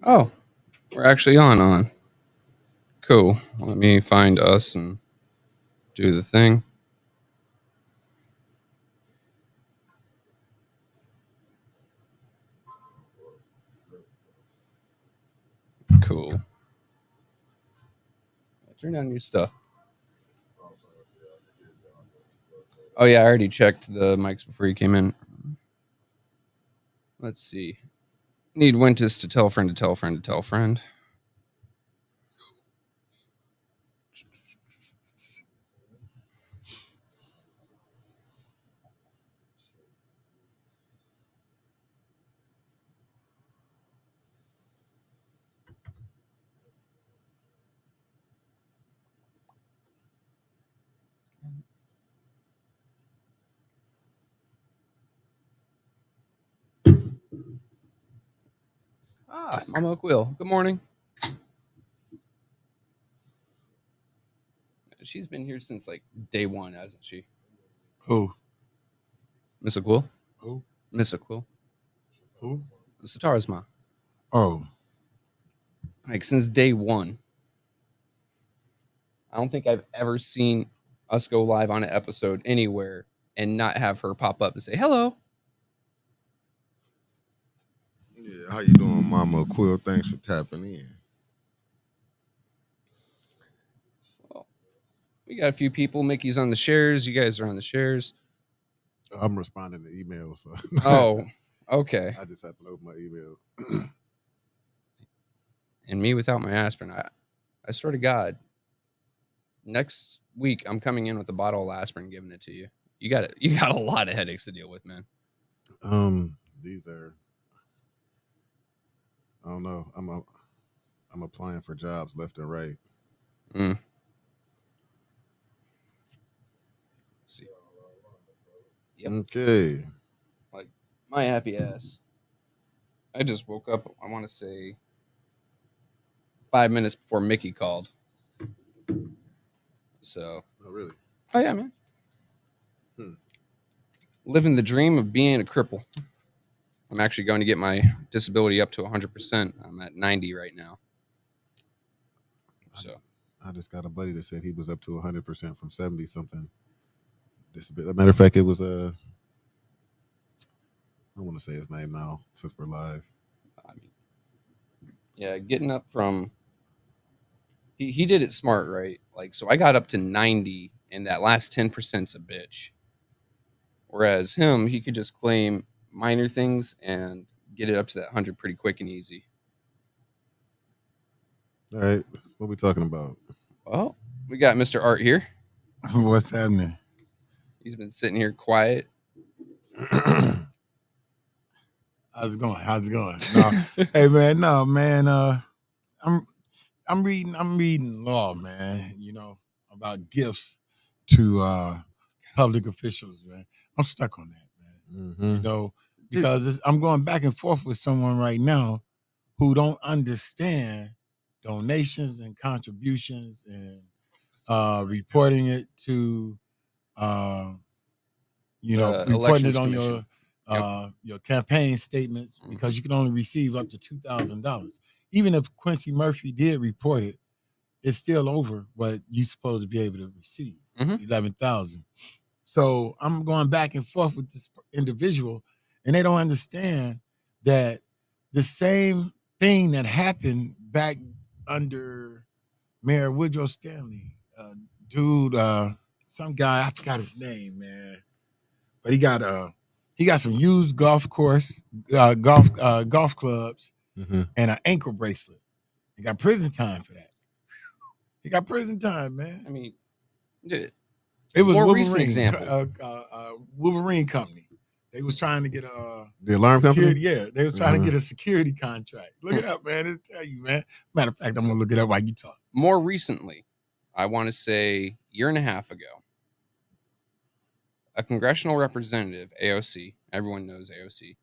Oh, we're actually on. Cool. Let me find us and do the thing. Cool. Turn down your stuff. Oh yeah, I already checked the mics before you came in. Let's see. Need Wentus to tell friend to tell friend to tell friend. Mama Quill. Good morning. She's been here since like day one, hasn't she? Who? Miss Quill? Who? Miss Quill. Who? Satara's ma. Oh. Like since day one. I don't think I've ever seen us go live on an episode anywhere and not have her pop up and say hello. Yeah, how you doing, Mama Quill? Thanks for tapping in. Well, we got a few people. Mickey's on the shares. You guys are on the shares. I'm responding to emails. So. Oh, okay. I just have to load my email. And me without my aspirin. I swear to God, next week I'm coming in with a bottle of aspirin, giving it to you. You got a lot of headaches to deal with, man. These are. I don't know. I'm applying for jobs left and right. See. Yep. Okay. Like my happy ass. I just woke up. I want to say 5 minutes before Mickey called. So. Oh really? Oh yeah, man. Living the dream of being a cripple. I'm actually going to get my disability up to 100%. I'm at 90 right now. So I just got a buddy that said he was up to 100% from 70 something disability. As a matter of fact, it was I want to say his name now since we're live. I mean, yeah, getting up from he did it smart, right? Like, so I got up to 90, and that last 10%'s a bitch. Whereas him, he could just claim minor things and get it up to that 100 pretty quick and easy. All right, what are we talking about? Well, we got Mr. Art here. What's happening? He's been sitting here quiet. How's it going? No. Hey man, no man. I'm reading law, man. You know about gifts to public officials, man. I'm stuck on that, man. Mm-hmm. You know, because I'm going back and forth with someone right now who don't understand donations and contributions and reporting it to reporting it on your campaign statements, because you can only receive up to $2,000. Even if Quincy Murphy did report it, it's still over what you're supposed to be able to receive, 11,000. So I'm going back and forth with this individual, and they don't understand that the same thing that happened back under Mayor Woodrow Stanley, some guy, I forgot his name, man. But he got some used golf clubs, and an ankle bracelet. He got prison time for that. He got prison time, man. I mean, it was more Wolverine, recent example. Wolverine Company. They was trying to get the alarm company. Yeah, they was trying to get a security contract. Look it up, man. It'll tell you, man. Matter of fact, I'm gonna look it up while you talk. More recently, I want to say year and a half ago, a congressional representative, AOC, everyone knows AOC,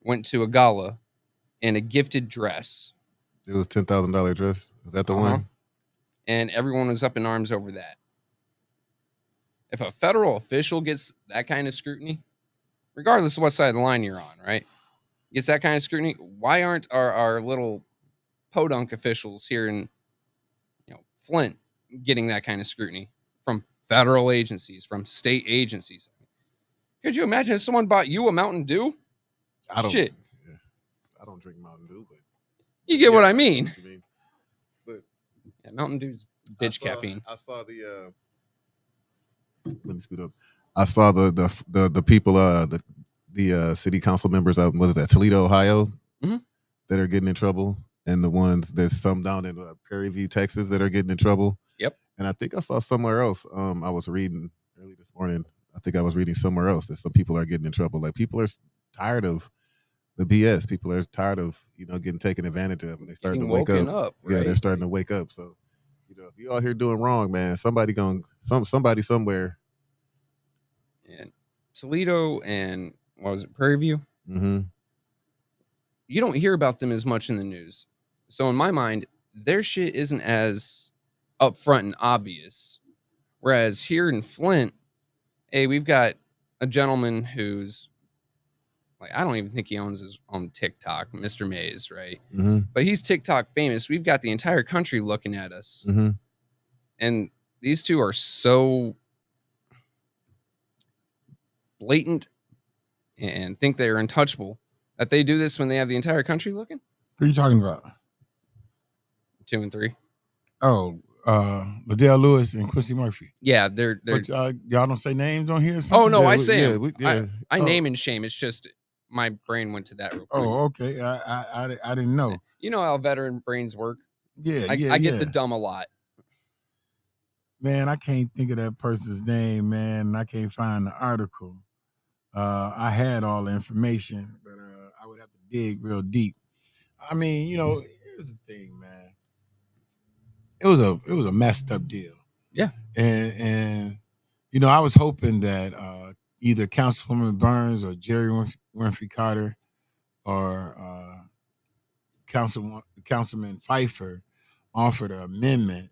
went to a gala in a gifted dress. It was $10,000 dress. Is that the one? And everyone was up in arms over that. If a federal official gets that kind of scrutiny, regardless of what side of the line you're on, right, gets that kind of scrutiny, why aren't our little podunk officials here in Flint getting that kind of scrutiny from federal agencies, from state agencies. Could you imagine if someone bought you a Mountain Dew? I don't. Shit. Yeah, I don't drink Mountain Dew, but you get what I know mean. what you mean. But yeah, Mountain Dew's bitch caffeine. I saw the. Let me scoot up. I saw the people, the city council members of what is that, Toledo, Ohio, that are getting in trouble, and the ones there's some down in Prairie View, Texas, that are getting in trouble. Yep. And I think I saw somewhere else. I was reading early this morning. I think I was reading somewhere else that some people are getting in trouble. Like, people are tired of the BS. People are tired of getting taken advantage of, and they're starting to wake up. Right? Yeah, they're starting to wake up. So, if you all here doing wrong, man, somebody somewhere. And Toledo and what was it, Prairie View? Mm-hmm. You don't hear about them as much in the news. So in my mind, their shit isn't as upfront and obvious. Whereas here in Flint, hey, we've got a gentleman who's like, I don't even think he owns his own TikTok, Mr. Mays, right? Mm-hmm. But he's TikTok famous. We've got the entire country looking at us. Mm-hmm. And these two are so blatant and think they're untouchable that they do this when they have the entire country looking. Who are you talking about? 2 and 3. Oh, Liddell Lewis and Quincy Murphy. Yeah, they're But, y'all don't say names on here or Oh something? no, Yeah, I we- say yeah, 'em. we- yeah. I name and shame. It's just my brain went to that real quick. Oh, okay. I didn't know. You know how veteran brains work. Yeah, I get the dumb a lot. Man, I can't think of that person's name, man, and I can't find the article. I had all the information, but I would have to dig real deep. I mean, here's the thing, man. It was a messed up deal. Yeah. And I was hoping that either Councilwoman Burns or Jerry Winfrey Carter or Councilman Pfeiffer offered an amendment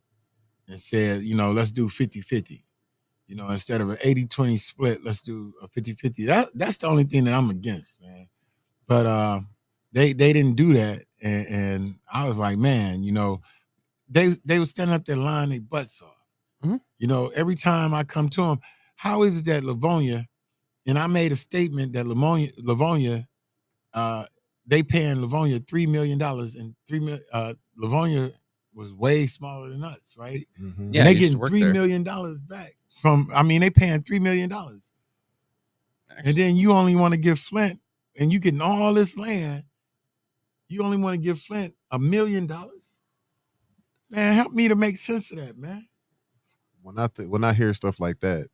and said, let's do 50-50. Instead of an 80-20 split, let's do a 50-50. That's the only thing that I'm against, man. But they didn't do that, and I was like, man, they would stand up there lying their butts off. Mm-hmm. Every time I come to them, how is it that Livonia, and I made a statement that Livonia, they paying Livonia $3 million, and Livonia was way smaller than us, right? Mm-hmm. Yeah, and they getting $3 million back they paying $3 million. Actually. And then you only want to give Flint, and you getting all this land, you only want to give Flint $1 million? Man, help me to make sense of that, man. When I hear stuff like that,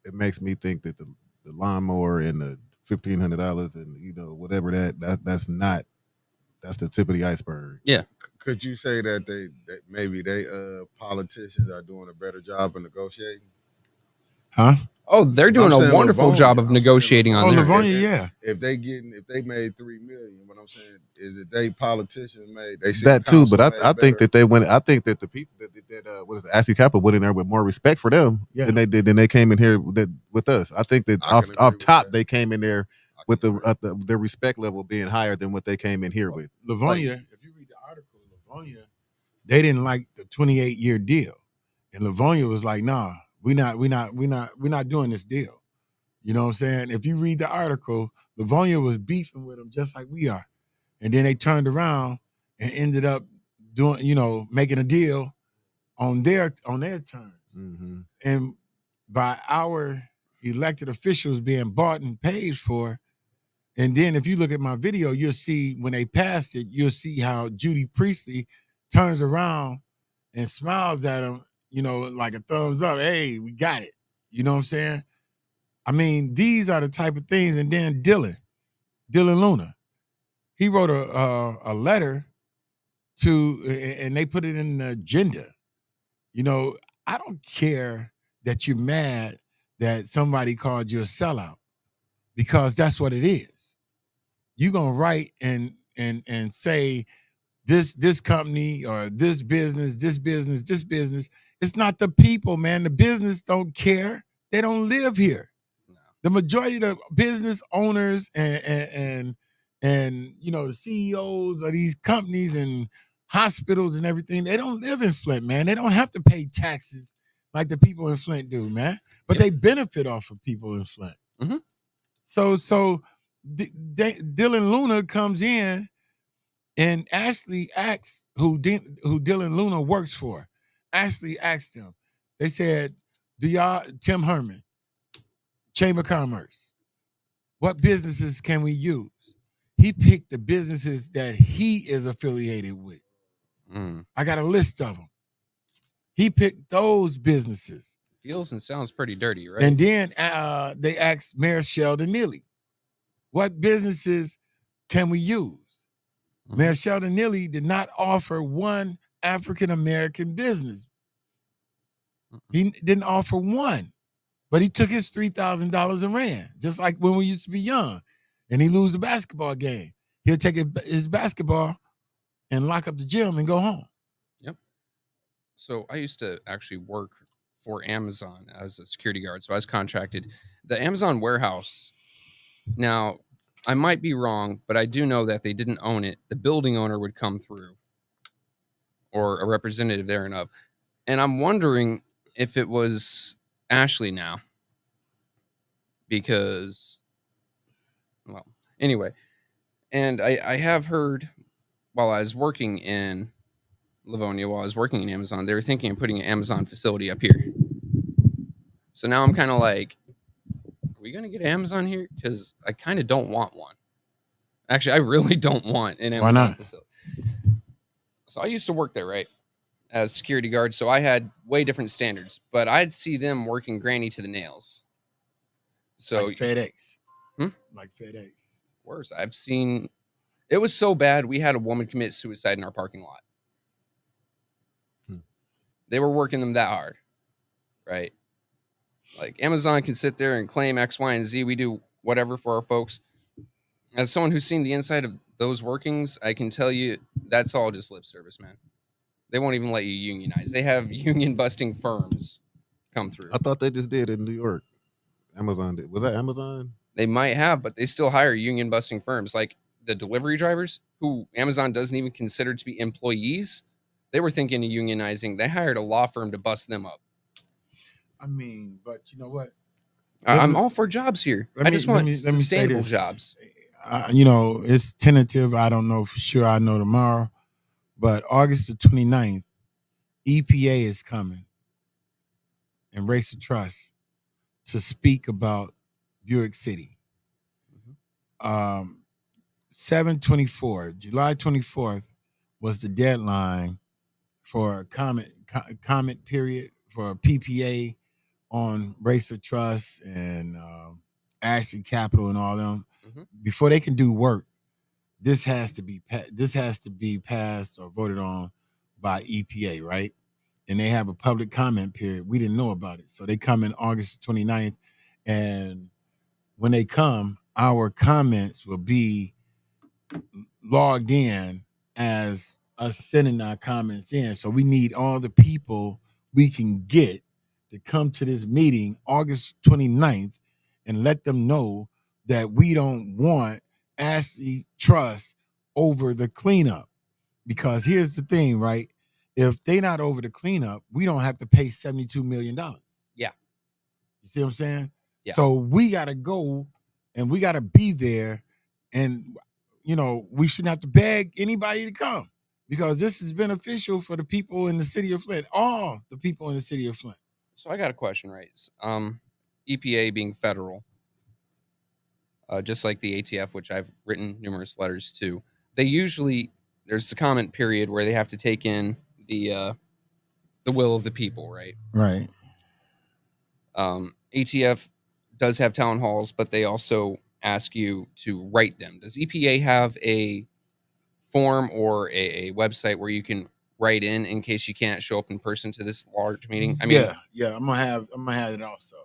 it makes me think that the lawnmower and the $1,500 and whatever that's the tip of the iceberg. Yeah. Could you say that maybe politicians are doing a better job of negotiating? Huh? Oh, they're doing a wonderful job of negotiating on there. Livonia, yeah. If they made $3 million, what I'm saying is that they politicians made that too. But I think that they went. I think that the people that what is it, Ashley Kappa went in there with more respect for them than they did. Than they came in here with us. I think that off top they came in there with the respect level being higher than what they came in here with. Livonia, if you read the article, Livonia, they didn't like the 28-year deal, and Livonia was like, nah. We're not doing this deal. You know what I'm saying? If you read the article, Livonia was beefing with them just like we are. And then they turned around and ended up doing, making a deal on their terms. Mm-hmm. And by our elected officials being bought and paid for. And then if you look at my video, you'll see when they passed it, you'll see how Judy Priestley turns around and smiles at him, like a thumbs up. Hey, we got it. You know what I'm saying? I mean, these are the type of things. And then Dylan Luna, he wrote a letter and they put it in the agenda. I don't care that you're mad that somebody called you a sellout, because that's what it is. You're gonna write and say this company or this business. It's not the people, man. The business don't care. They don't live here. No. The majority of the business owners and the CEOs of these companies and hospitals and everything, they don't live in Flint, man. They don't have to pay taxes like the people in Flint do, man. But they benefit off of people in Flint. Mm-hmm. So Dylan Luna comes in, and Ashley asks who Dylan Luna works for. Ashley asked him. They said, "Do y'all Tim Herman, Chamber of Commerce? What businesses can we use?" He picked the businesses that he is affiliated with. I got a list of them. He picked those businesses. Feels and sounds pretty dirty, right? And then they asked Mayor Sheldon Neely, what businesses can we use? Mayor Sheldon Neely did not offer one African-American business. He didn't offer one, but he took his $3,000 and ran, just like when we used to be young. And he lose the basketball game. He'll take his basketball and lock up the gym and go home. Yep. So I used to actually work for Amazon as a security guard. So I was contracted. The Amazon warehouse, now I might be wrong, but I do know that they didn't own it. The building owner would come through, or a representative thereof. And I'm wondering if it was Ashley now. Because, well, anyway. And I have heard while I was working in Livonia, while I was working in Amazon, they were thinking of putting an Amazon facility up here. So now I'm kind of like, are we going to get Amazon here? Because I kind of don't want one. Actually, I really don't want an Amazon facility. So I used to work there, right, as security guard. So I had way different standards. But I'd see them working granny to the nails. So like FedEx. Like FedEx. Worse. I've seen... It was so bad, we had a woman commit suicide in our parking lot. They were working them that hard, right? Like, Amazon can sit there and claim X, Y, and Z. We do whatever for our folks. As someone who's seen the inside of those workings, I can tell you that's all just lip service, man. They won't even let you unionize. They have union-busting firms come through. I thought they just did in New York. Amazon did. Was that Amazon? They might have, but they still hire union-busting firms. Like, the delivery drivers, who Amazon doesn't even consider to be employees, they were thinking of unionizing. They hired a law firm to bust them up. I mean, but you know what? I'm all for jobs here. I just want sustainable jobs. You know, it's tentative. I don't know for sure. I know tomorrow. But August the 29th, EPA is coming and Race of Trust to speak about Buick City. 7/24, July 24th was the deadline for a comment period for a PPA on Race of Trust and Ashley Capital and all them. Before they can do work, this has to be passed or voted on by EPA, right? And they have a public comment period. We didn't know about it. So they come in August 29th, and when they come, our comments will be logged in as us sending our comments in. So we need all the people we can get to come to this meeting August 29th and let them know that we don't want Ashley Trust over the cleanup. Because here's the thing, right? If they not over the cleanup, we don't have to pay $72 million. Yeah. You see what I'm saying? Yeah. So we got to go and we got to be there, and you know, we shouldn't have to beg anybody to come, because this is beneficial for the people in the city of Flint, all the people in the city of Flint. So I got a question, right? EPA being federal, just like the ATF, which I've written numerous letters to, they usually, there's a comment period where they have to take in the will of the people, right? Right. ATF does have town halls, but they also ask you to write them. Does EPA have a form or a website where you can write in case you can't show up in person to this large meeting? I mean, yeah, I'm gonna have it also.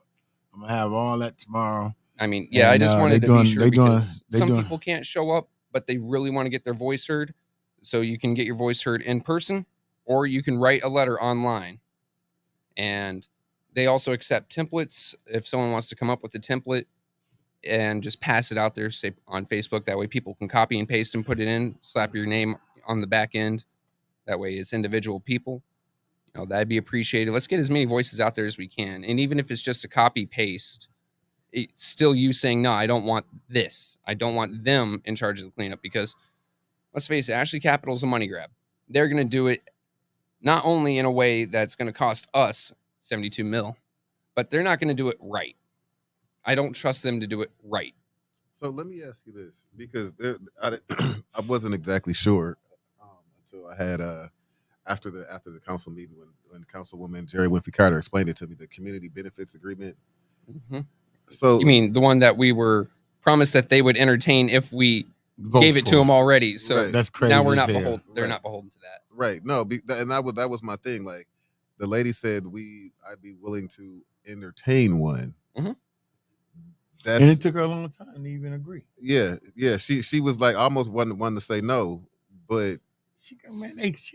I'm gonna have all that tomorrow. I mean, yeah, and I just wanted to be sure, because some people can't show up, but they really want to get their voice heard. So you can get your voice heard in person, or you can write a letter online. And they also accept templates. If someone wants to come up with a template and just pass it out there, say on Facebook, that way people can copy and paste and put it in, slap your name on the back end. That way, as individual people, that'd be appreciated. Let's get as many voices out there as we can. And even if it's just a copy paste, it's still you saying, no, I don't want this. I don't want them in charge of the cleanup, because let's face it, Ashley Capital's a money grab. They're going to do it not only in a way that's going to cost us 72 mil, but they're not going to do it right. I don't trust them to do it right. So let me ask you this, because I wasn't exactly sure until I had after the council meeting when Councilwoman Jerry Winfrey Carter explained it to me, the community benefits agreement. Mm-hmm. So you mean the one that we were promised that they would entertain if we gave it to them already? So right. That's crazy. Now we're not beholden. They're right. not beholden to that. Right. No, and that was my thing. Like the lady said, I'd be willing to entertain one. Mm-hmm. And it took her a long time to even agree. Yeah. She was like almost one to say no, but she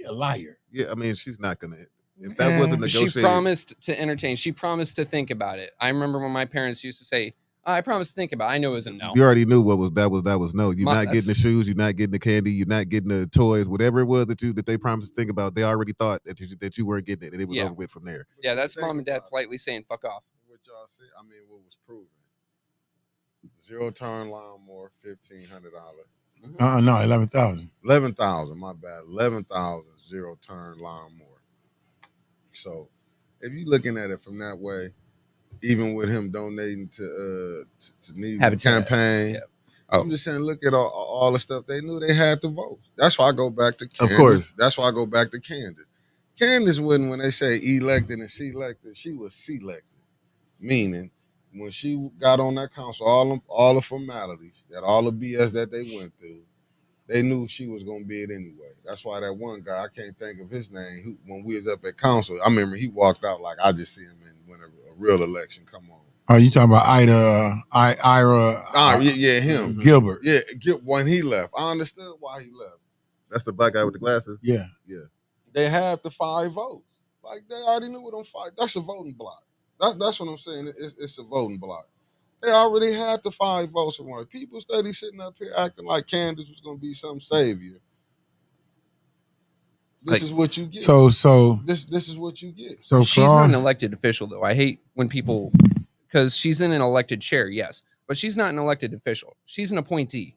a liar. Yeah, I mean, she's not gonna. If that wasn't negotiated, she promised to entertain. She promised to think about it. I remember when my parents used to say, "I promised to think about it." I knew it was a no. You already knew what was that was no. You're not getting the shoes. You're not getting the candy. You're not getting the toys. Whatever it was that they promised to think about, they already thought that you weren't getting it, and it was over with from there. Yeah, that's mom and dad politely saying "fuck off." What y'all said? I mean, what was proven? 0-turn lawnmower, $1,500. No, 11,000. 11,000. My bad. 11,000 0-turn lawnmower. So, if you're looking at it from that way, even with him donating to need a campaign, I'm just saying, look at all the stuff they knew they had to vote. That's why I go back to Candace. Of course. That's why I go back to Candace. Candace when they say elected and selected, she was selected, meaning when she got on that council, all the formalities, all the BS that they went through, they knew she was gonna be it anyway. That's why that one guy, I can't think of his name, when we was up at council, I remember he walked out like I just see him when a real election come on. Oh, you talking about Ira? Yeah, him. Gilbert. Yeah, when he left, I understood why he left. That's the black guy with the glasses. Yeah. They had the 5 votes. Like they already knew what them 5. That's a voting block. That's what I'm saying. It's a voting block. They already had the 5 votes for one. People steady sitting up here acting like Candace was going to be some savior. This is what you get. So this is what you get. So she's not an elected official, though. I hate when people, because she's in an elected chair, yes, but she's not an elected official. She's an appointee.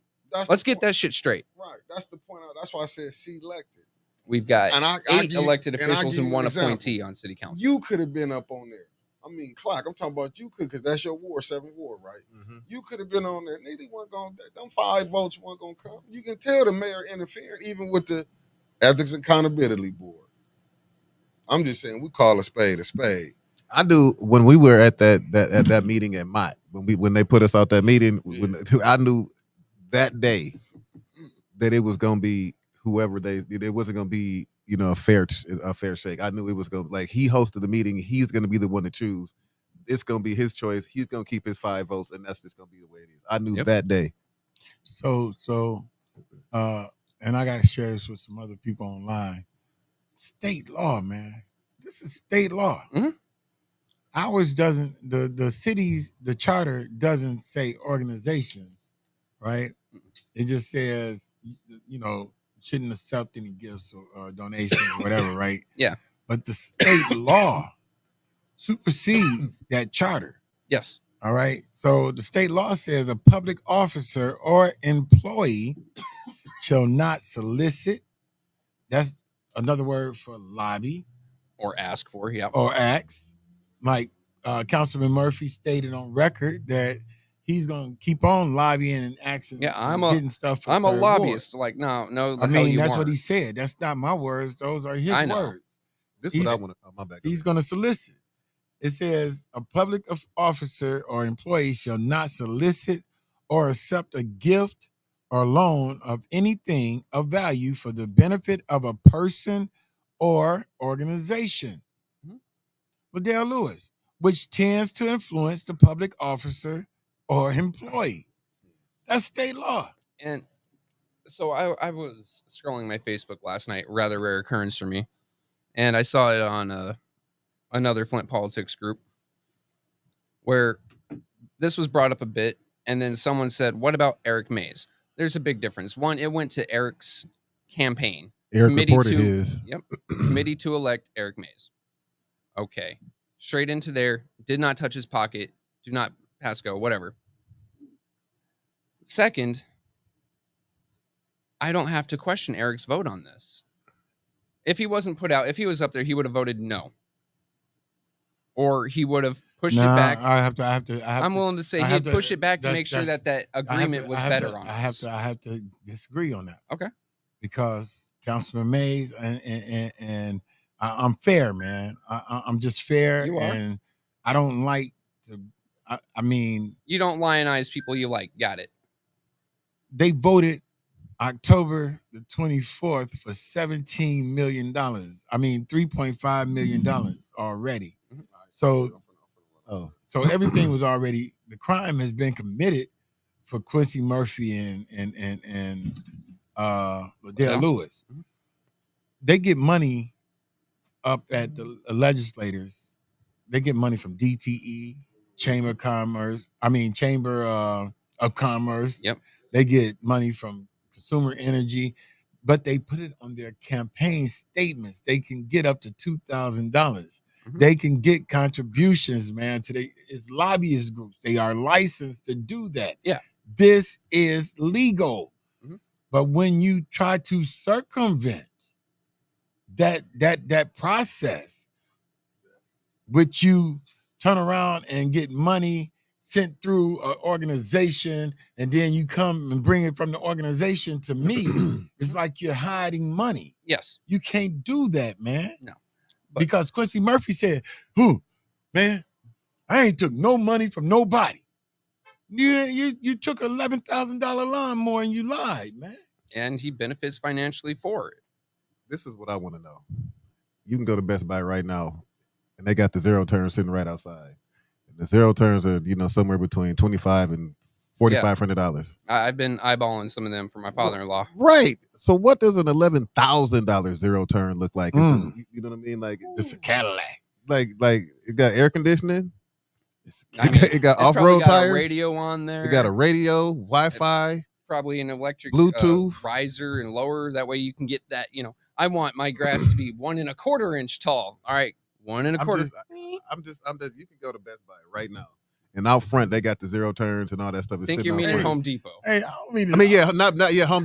Let's get that shit straight. Right. That's the point. That's why I said selected. We've got 8 elected officials and 1 appointee on city council. You could have been up on there. I mean, Clack, I'm talking about you could, because that's your ward, 7th ward, right? Mm-hmm. You could have been on there. Neither one going, them 5 votes weren't going to come. You can tell the mayor interfered, even with the Ethics Accountability Board. I'm just saying, we call a spade a spade. I do. When we were at that meeting at Mott, when they put us out that meeting, I knew that day that it was going to be whoever it wasn't going to be, a fair shake. I knew it was going to, like, he hosted the meeting. He's going to be the one to choose. It's going to be his choice. He's going to keep his 5 votes, and that's just going to be the way it is. I knew that day. So, and I got to share this with some other people online. State law, man. This is state law. Mm-hmm. Ours doesn't, the cities, the charter doesn't say organizations, right? It just says, shouldn't accept any gifts or donations or whatever, right? Yeah. But the state law supersedes that charter. Yes. All right. So the state law says a public officer or employee shall not solicit. That's another word for lobby. Or ask for, yeah. Or ask. Like Councilman Murphy stated on record that he's going to keep on lobbying and asking. Yeah, I'm getting stuff. I'm a lobbyist. Like, no. I mean, that's what he said. That's not my words. Those are his words. This is what I want to. My back. He's going to solicit. It says a public officer or employee shall not solicit or accept a gift or loan of anything of value for the benefit of a person or organization. Mm-hmm. Liddell Lewis, which tends to influence the public officer or employee. That's state law. And so I was scrolling my Facebook last night, rather rare occurrence for me, and I saw it on another Flint politics group where this was brought up a bit, and then someone said, what about Eric Mays? There's a big difference. One, it went to Eric's campaign. Eric committee reported to his. committee to elect Eric Mays. Okay, straight into there. Did not touch his pocket. Do not pass go. Whatever. Second, I don't have to question Eric's vote on this. If he wasn't put out, if he was up there, he would have voted no, or he would have pushed it back. I'm willing to say he'd push it back to make sure that agreement was better on us. I have to disagree on that. Okay. Because Councilman Mays and I'm fair, man. I'm just fair. You are. And I don't like to. I mean, you don't lionize people you like. Got it. They voted October the 24th for $17 million. I mean, $3.5 million already. Mm-hmm. So everything was already, the crime has been committed for Quincy Murphy and Ladell Lewis. Mm-hmm. They get money up at the legislators. They get money from DTE, Chamber of Commerce. Yep. They get money from Consumer Energy, but they put it on their campaign statements. They can get up to $2,000. Mm-hmm. They can get contributions, man, to it's lobbyist groups. They are licensed to do that. Yeah. This is legal. Mm-hmm. But when you try to circumvent that process, which you turn around and get money sent through an organization, and then you come and bring it from the organization to me, it's like you're hiding money. Yes. You can't do that, man. No. Because Quincy Murphy said, man, I ain't took no money from nobody. You took $11,000 lawnmower and you lied, man. And he benefits financially for it. This is what I want to know. You can go to Best Buy right now, and they got the zero turns sitting right outside. And the zero turns are, somewhere between $2,500 and $4,500. I've been eyeballing some of them for my father-in-law. Right. So what does an $11,000 zero turn look like? You know what I mean? Like, it's a Cadillac. Like it got air conditioning. It got off-road tires. A radio on there. It got a radio, Wi-Fi. Probably an electric Bluetooth riser and lower. That way you can get that. I want my grass to be 1 1/4 inch tall. All right, 1 1/4. I'm just. You can go to Best Buy right now, and out front they got the zero turns and all that stuff. I think you're meaning Home Depot. Hey, Home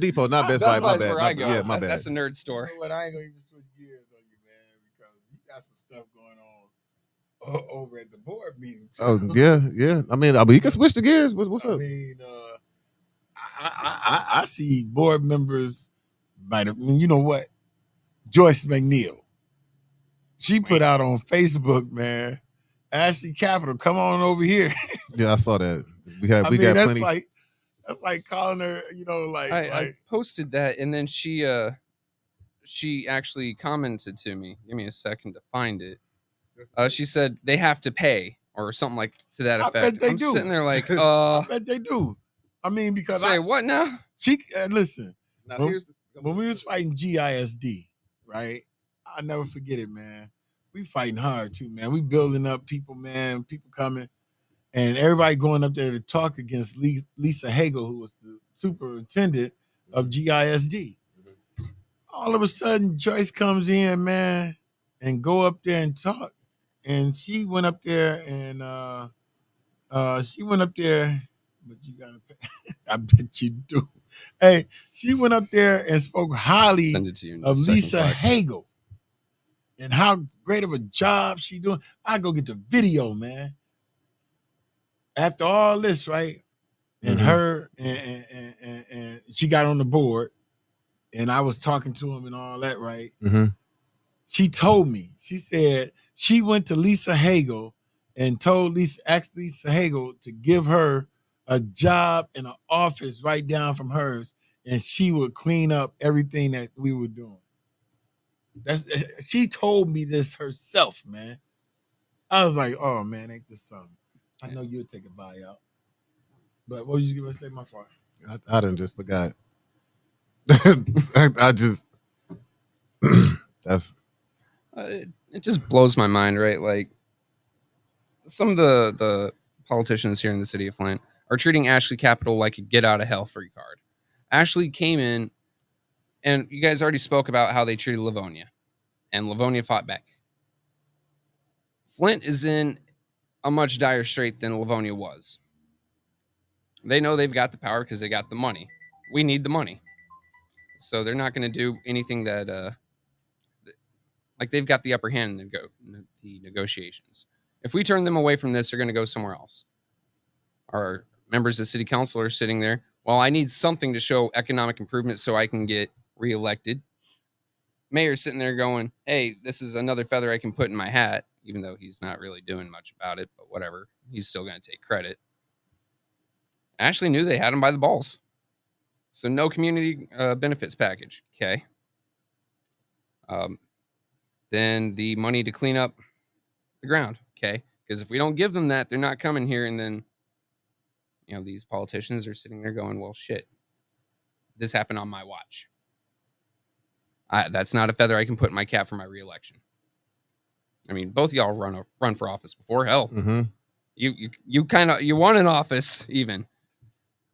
Depot, not Best Buy. My bad. Where I go. Yeah, my bad. That's a nerd store. You know what? I ain't gonna even switch gears on you, man, because you got some stuff going on over at the board meeting too. Oh yeah. I mean, you can switch the gears. What's up? I mean, I see board members. You know what? Joyce McNeil. She put out on Facebook, man. Ashley Capital, come on over here. Yeah, I saw that. We got plenty. That's like calling her. I posted that, and then she actually commented to me. Give me a second to find it. She said they have to pay or something like to that effect. I bet they do. Sitting there like, I bet they do. I mean, because what now? She listen. Now when we was fighting GISD, right? I'll never forget it, man. We fighting hard too, man. We building up people, man. People coming, and everybody going up there to talk against Lisa Hagel, who was the superintendent of GISD. All of a sudden, Joyce comes in, man, and go up there and talk. And she went up there and but you gotta pay. I bet you do. Hey, she went up there and spoke highly of Lisa Hagel and how great of a job she doing. I go get the video, man. After all this, right? And her and she got on the board, and I was talking to him and all that, right? Mm-hmm. She told me, she said she went to Lisa Hagel and asked Lisa Hagel to give her a job in an office right down from hers, and she would clean up everything that we were doing. She told me this herself, man. I was like, oh man, ain't this something? I know you'll take a buyout. But what was you going to say, my father? I done just forgot. I just that's it just blows my mind, right? Like some of the politicians here in the city of Flint are treating Ashley Capital like a get out of hell free card. Ashley came in And you guys already spoke about how they treated Livonia, and Livonia fought back. Flint is in a much dire strait than Livonia was. They know they've got the power because they got the money. We need the money. So they're not going to do anything that, like they've got the upper hand in the negotiations. If we turn them away from this, they're going to go somewhere else. Our members of city council are sitting there. Well, I need something to show economic improvement so I can get reelected. Mayor's sitting there going, hey, this is another feather I can put in my hat, even though he's not really doing much about it, but whatever. He's still going to take credit. Ashley knew they had him by the balls. So no community benefits package. Okay. Then the money to clean up the ground. Okay. Because if we don't give them that, they're not coming here. And then, these politicians are sitting there going, well, shit, this happened on my watch. That's not a feather I can put in my cap for my reelection. I mean, both of y'all run for office before. Hell, you won an office even.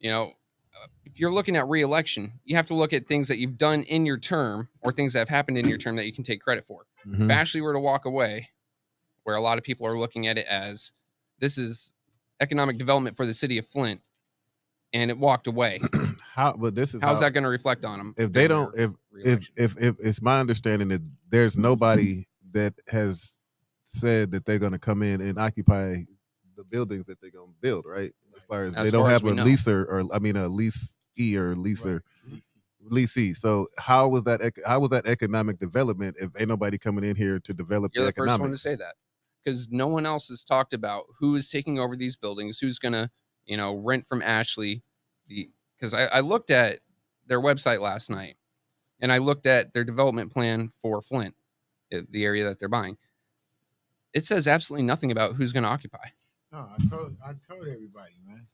If you're looking at reelection, you have to look at things that you've done in your term or things that have happened in your term that you can take credit for. If Ashley were to walk away, where a lot of people are looking at it as this is economic development for the city of Flint, and it walked away, how's that going to reflect on them? If they don't, if it's my understanding that there's nobody that has said that they're going to come in and occupy the buildings that they're going to build, right? As far as they don't have a leaser or a leasee or leaser. Leasee. So how was that economic development if ain't nobody coming in here to develop the economics? You're the first one to say that, because no one else has talked about who is taking over these buildings, who's going to, rent from Ashley. Because I looked at their website last night, and I looked at their development plan for Flint, the area that they're buying. It says absolutely nothing about who's going to occupy. No, I told everybody, man.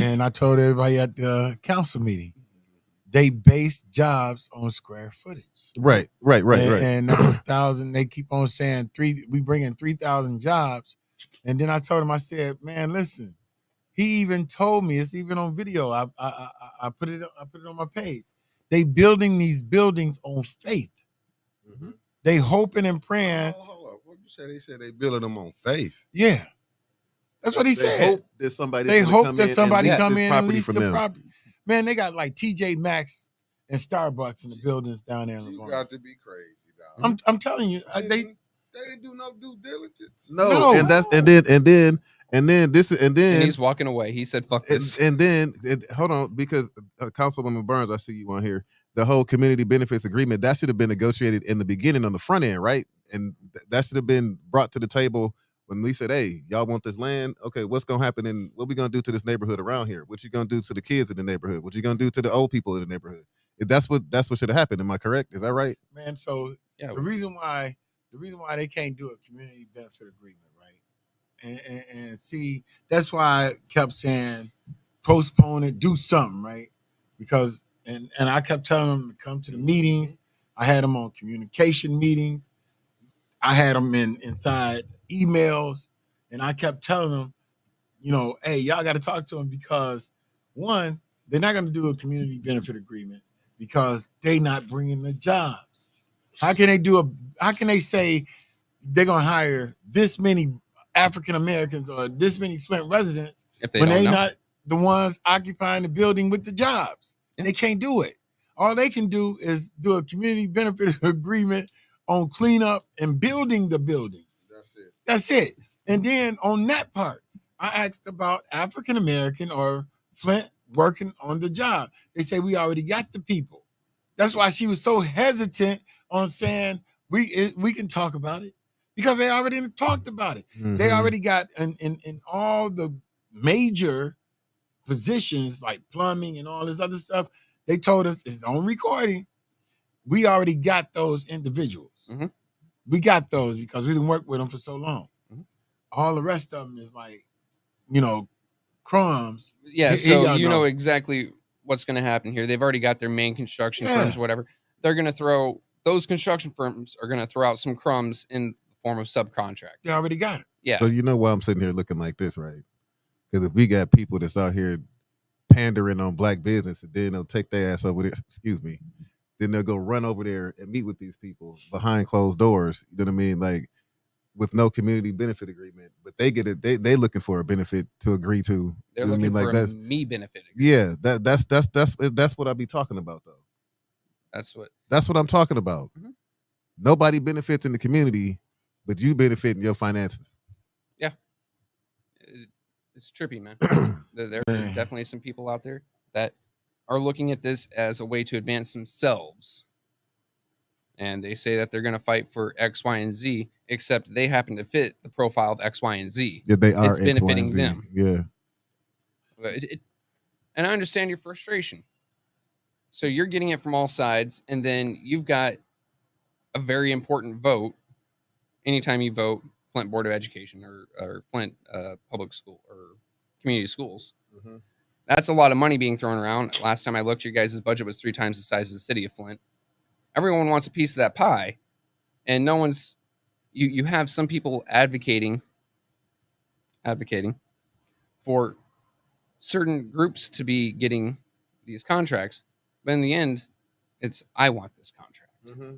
And I told everybody at the council meeting, they base jobs on square footage. Right. And that's 1,000. They keep on saying we bring in 3,000 jobs. And then I told him, I said, man, listen, he even told me, it's even on video. I put it on my page. They building these buildings on faith. Mm-hmm. They hoping and praying. Hold up. What you said? They said they building them on faith. Yeah. That's what he said. They hope that somebody come in and lease the property. Man, they got like TJ Maxx and Starbucks in the buildings down there. You got to be crazy, dog. I'm telling you, they didn't do no due diligence. No. And then he's walking away. He said, "Fuck this." And then hold on, because Councilwoman Burns, I see you on here. The whole community benefits agreement that should have been negotiated in the beginning on the front end, right? And that should have been brought to the table. When we said, hey, y'all want this land? Okay, what's going to happen and what we going to do to this neighborhood around here? What you going to do to the kids in the neighborhood? What you going to do to the old people in the neighborhood? That's what should have happened. Am I correct? Is that right? Man, so the reason why they can't do a community benefit agreement, right? And see, that's why I kept saying postpone it, do something, right? Because and I kept telling them to come to the meetings. I had them on communication meetings. I had them inside emails, and I kept telling them, hey, y'all got to talk to them because, one, they're not going to do a community benefit agreement because they not bringing the jobs. How can they say they're going to hire this many African Americans or this many Flint residents when they not the ones occupying the building with the jobs? Yeah. They can't do it. All they can do is do a community benefit agreement on cleanup and building the buildings. That's it. And then on that part, I asked about African American or Flint working on the job. They say we already got the people. That's why she was so hesitant on saying we can talk about it, because they already talked about it. Mm-hmm. They already got in all the major positions like plumbing and all this other stuff. They told us it's on recording. We already got those individuals. Mm-hmm. We got those because we didn't work with them for so long. Mm-hmm. All the rest of them is like, crumbs. Yeah, so you know exactly what's going to happen here. They've already got their main construction firms, whatever. They're going to those construction firms are going to throw out some crumbs in the form of subcontract. They already got it. Yeah. So you know why I'm sitting here looking like this, right? Because if we got people that's out here pandering on black business, and then they'll take their ass over there, then they'll go run over there and meet with these people behind closed doors. You know what I mean? Like with no community benefit agreement, but they get it. They looking for a benefit to agree to. They're you know looking what I mean? for Like a me benefit. Yeah, that's what I be talking about though. That's what I'm talking about. Mm-hmm. Nobody benefits in the community, but you benefit in your finances. Yeah, it's trippy, man. There are definitely some people out there that are looking at this as a way to advance themselves. And they say that they're going to fight for X, Y, and Z, except they happen to fit the profile of X, Y, and Z. Yeah, they are it's benefiting them. Yeah. And I understand your frustration. So you're getting it from all sides, and then you've got a very important vote. Anytime you vote Flint Board of Education or Flint Public School or community schools, mm-hmm. That's a lot of money being thrown around. Last time I looked, your guys' budget was 3 times the size of the city of Flint. Everyone wants a piece of that pie, and no one's. You have some people advocating for certain groups to be getting these contracts, but in the end, it's I want this contract. Mm-hmm.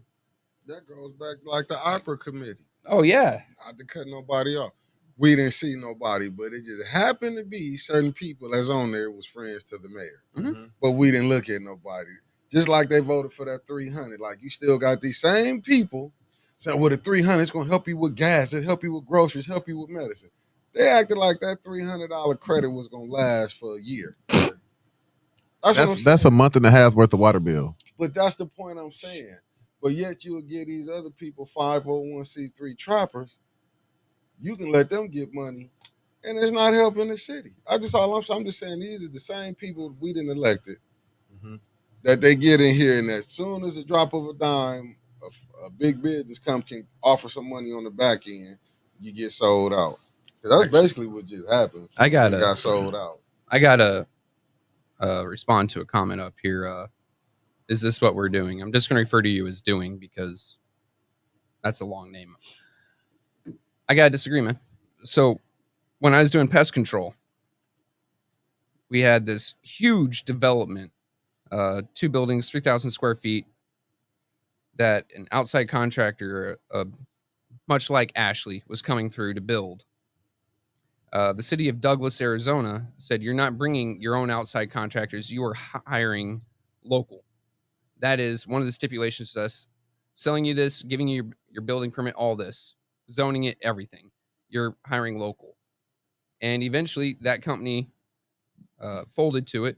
That goes back like the opera committee. Oh yeah, not to cut nobody off. We didn't see nobody, but it just happened to be certain people that's on there was friends to the mayor. Mm-hmm. But we didn't look at nobody. Just like they voted for that 300. Like you still got these same people saying, well, the 300 is going to help you with gas, it'll help you with groceries, help you with medicine. They acted like that $300 credit was going to last for a year. That's a month and a half worth of water bill. But that's the point I'm saying. But yet you will get these other people, 501c3 trappers, you can let them get money, and it's not helping the city. I'm just saying these are the same people we didn't elected mm-hmm. that they get in here, and as soon as a drop of a dime, a big business can offer some money on the back end, you get sold out. That's basically what just happened. Got sold out. I gotta respond to a comment up here. Is this what we're doing? I'm just going to refer to you as doing because that's a long name. I got to disagree, man. So when I was doing pest control, we had this huge development, 2 buildings, 3,000 square feet, that an outside contractor, much like Ashley, was coming through to build. The city of Douglas, Arizona said, you're not bringing your own outside contractors. You are hiring local. That is one of the stipulations to us selling you this, giving you your building permit, all this, zoning it, everything. You're hiring local. And eventually that company folded to it.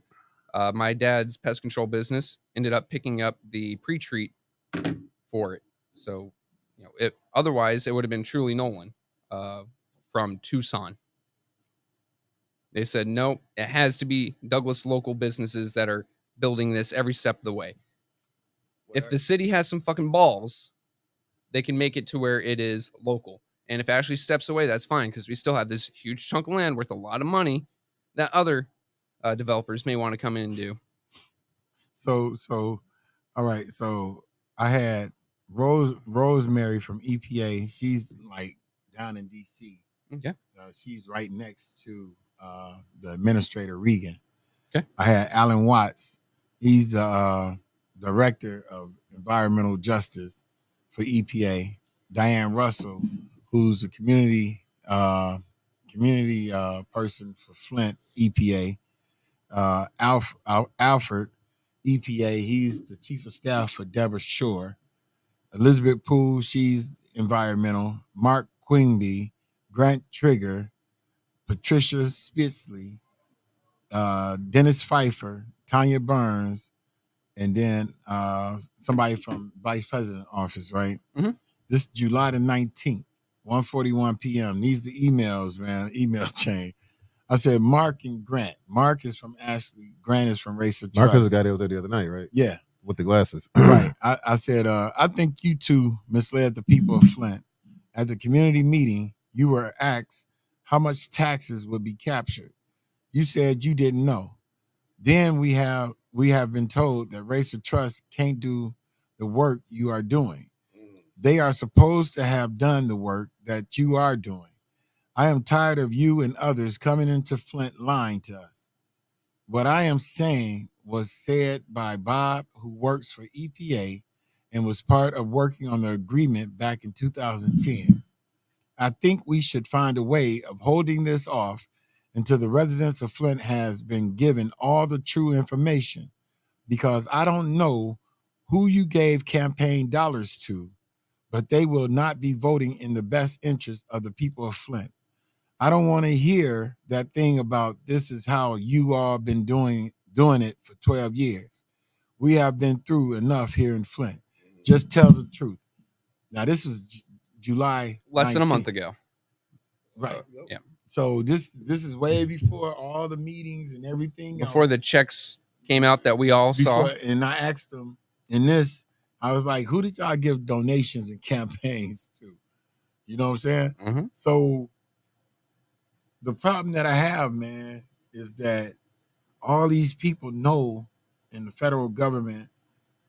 My dad's pest control business ended up picking up the pre-treat for it. So, otherwise it would have been Truly Nolan from Tucson. They said, no, it has to be Douglas local businesses that are building this every step of the way. If the city has some fucking balls, they can make it to where it is local. And if Ashley steps away, that's fine, because we still have this huge chunk of land worth a lot of money that other developers may want to come in and do. So, all right. So I had Rosemary from EPA. She's like down in DC. Okay. She's right next to the administrator, Regan. Okay. I had Alan Watts. He's the director of environmental justice for EPA. Diane Russell, who's a community person for Flint EPA. Alfred EPA, he's the chief of staff for Deborah Shore. Elizabeth Poole, she's environmental. Mark Quingby, Grant Trigger, Patricia Spitzley, Dennis Pfeiffer, Tanya Burns, and then somebody from Vice President's office, right? Mm-hmm. This July the 19th, 1:41 p.m. These the emails, man, email chain. I said Mark and Grant. Mark is from Ashley. Grant is from Racer Trust. Mark is the guy that was there the other night, right? Yeah. With the glasses. Right. I said, I think you two misled the people of Flint. At the community meeting, you were asked how much taxes would be captured. You said you didn't know. Then we have been told that Racer Trust can't do the work you are doing. They are supposed to have done the work that you are doing. I am tired of you and others coming into Flint lying to us. What I am saying, was said by Bob, who works for EPA and was part of working on the agreement back in 2010. I think we should find a way of holding this off until the residents of Flint has been given all the true information, because I don't know who you gave campaign dollars to, but they will not be voting in the best interest of the people of Flint. I don't want to hear that thing about this is how you all been doing it for 12 years. We have been through enough here in Flint. Just tell the truth. Now, this was July Less 19th. than a month ago. Right. Yeah. So this is way before all the meetings and everything Before else. the checks came out that we all saw. And I asked them in this, I was like, who did y'all give donations and campaigns to? You know what I'm saying? Mm-hmm. So the problem that I have, man, is that all these people know in the federal government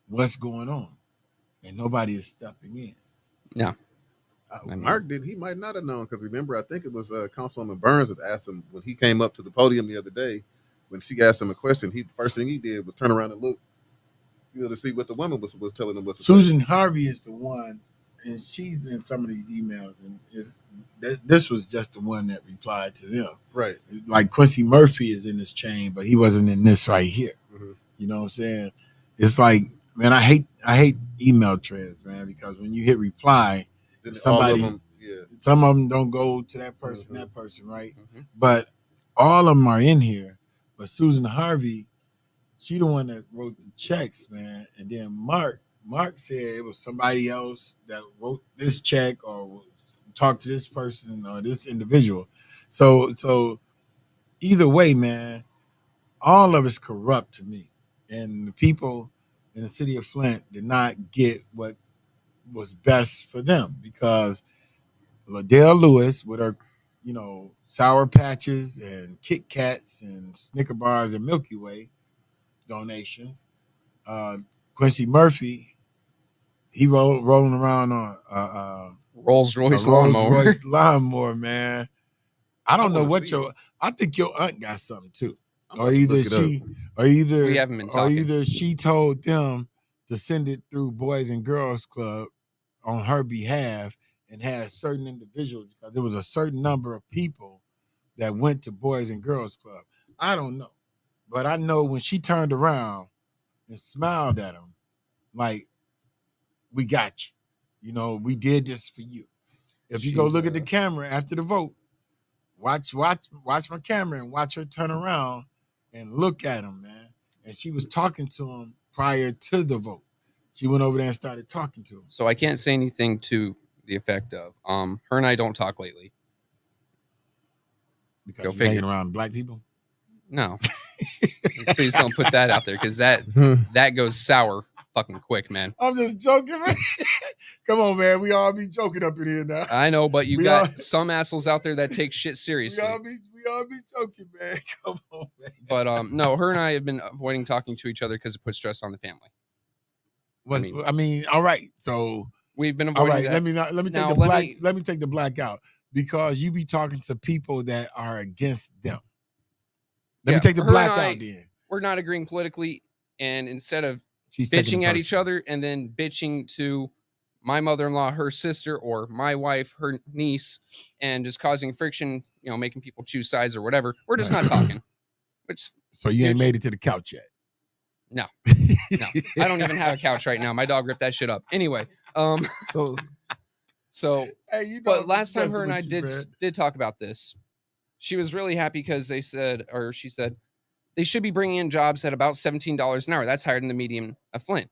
what's going on, and nobody is stepping in. Yeah. Mark did. He might not have known, because remember, I think it was Councilwoman Burns that asked him when he came up to the podium the other day. When she asked him a question, the first thing he did was turn around and look, to see what the woman was telling him what to say. Susan Harvey is the one, and she's in some of these emails, and this was just the one that replied to them. Right. Like Quincy Murphy is in this chain, but he wasn't in this right here. Mm-hmm. You know what I'm saying? It's like, man, I hate email threads, man, because when you hit reply, somebody, some of them don't go to that person, mm-hmm. that person, right? Mm-hmm. But all of them are in here. But Susan Harvey, she the one that wrote the checks, man. And then Mark said it was somebody else that wrote this check or talked to this person or this individual. So either way, man, all of it's corrupt to me. And the people in the city of Flint did not get what was best for them, because Liddell Lewis with her, Sour Patches and Kit Kats and Snicker bars and Milky Way donations. Quincy Murphy, he rolling around on Rolls Royce lawnmower, man. I don't know what I think your aunt got something too. Or either we haven't been talking. Or either she told them to send it through Boys and Girls Club on her behalf, and had certain individuals, because there was a certain number of people that went to Boys and Girls Club. I don't know. But I know when she turned around and smiled at him, like, we got you. We did this for you. If you go look at the camera after the vote, watch my camera and watch her turn around and look at him, man. And she was talking to him prior to the vote. She went over there and started talking to him. So I can't say anything to the effect of, her and I don't talk lately. Because you're hanging around black people? No. Please don't put that out there, because that goes sour fucking quick, man. I'm just joking, man. Come on, man. We all be joking up in here now. I know, but you got some assholes out there that take shit seriously. We all be joking, man. Come on, man. But no, her and I have been avoiding talking to each other because it puts stress on the family. All right. So we've been avoiding that. Let me take the black out, because you be talking to people that are against them. Let me take the black out then. We're not agreeing politically, and instead of bitching at each other and then bitching to my mother-in-law, her sister, or my wife, her niece, and just causing friction, making people choose sides or whatever, we're just not talking. So you ain't made it to the couch yet? No. I don't even have a couch right now. My dog ripped that shit up. Anyway, so hey, but last time her and I did talk about this, she was really happy because she said they should be bringing in jobs at about $17 an hour. That's higher than the median of Flint.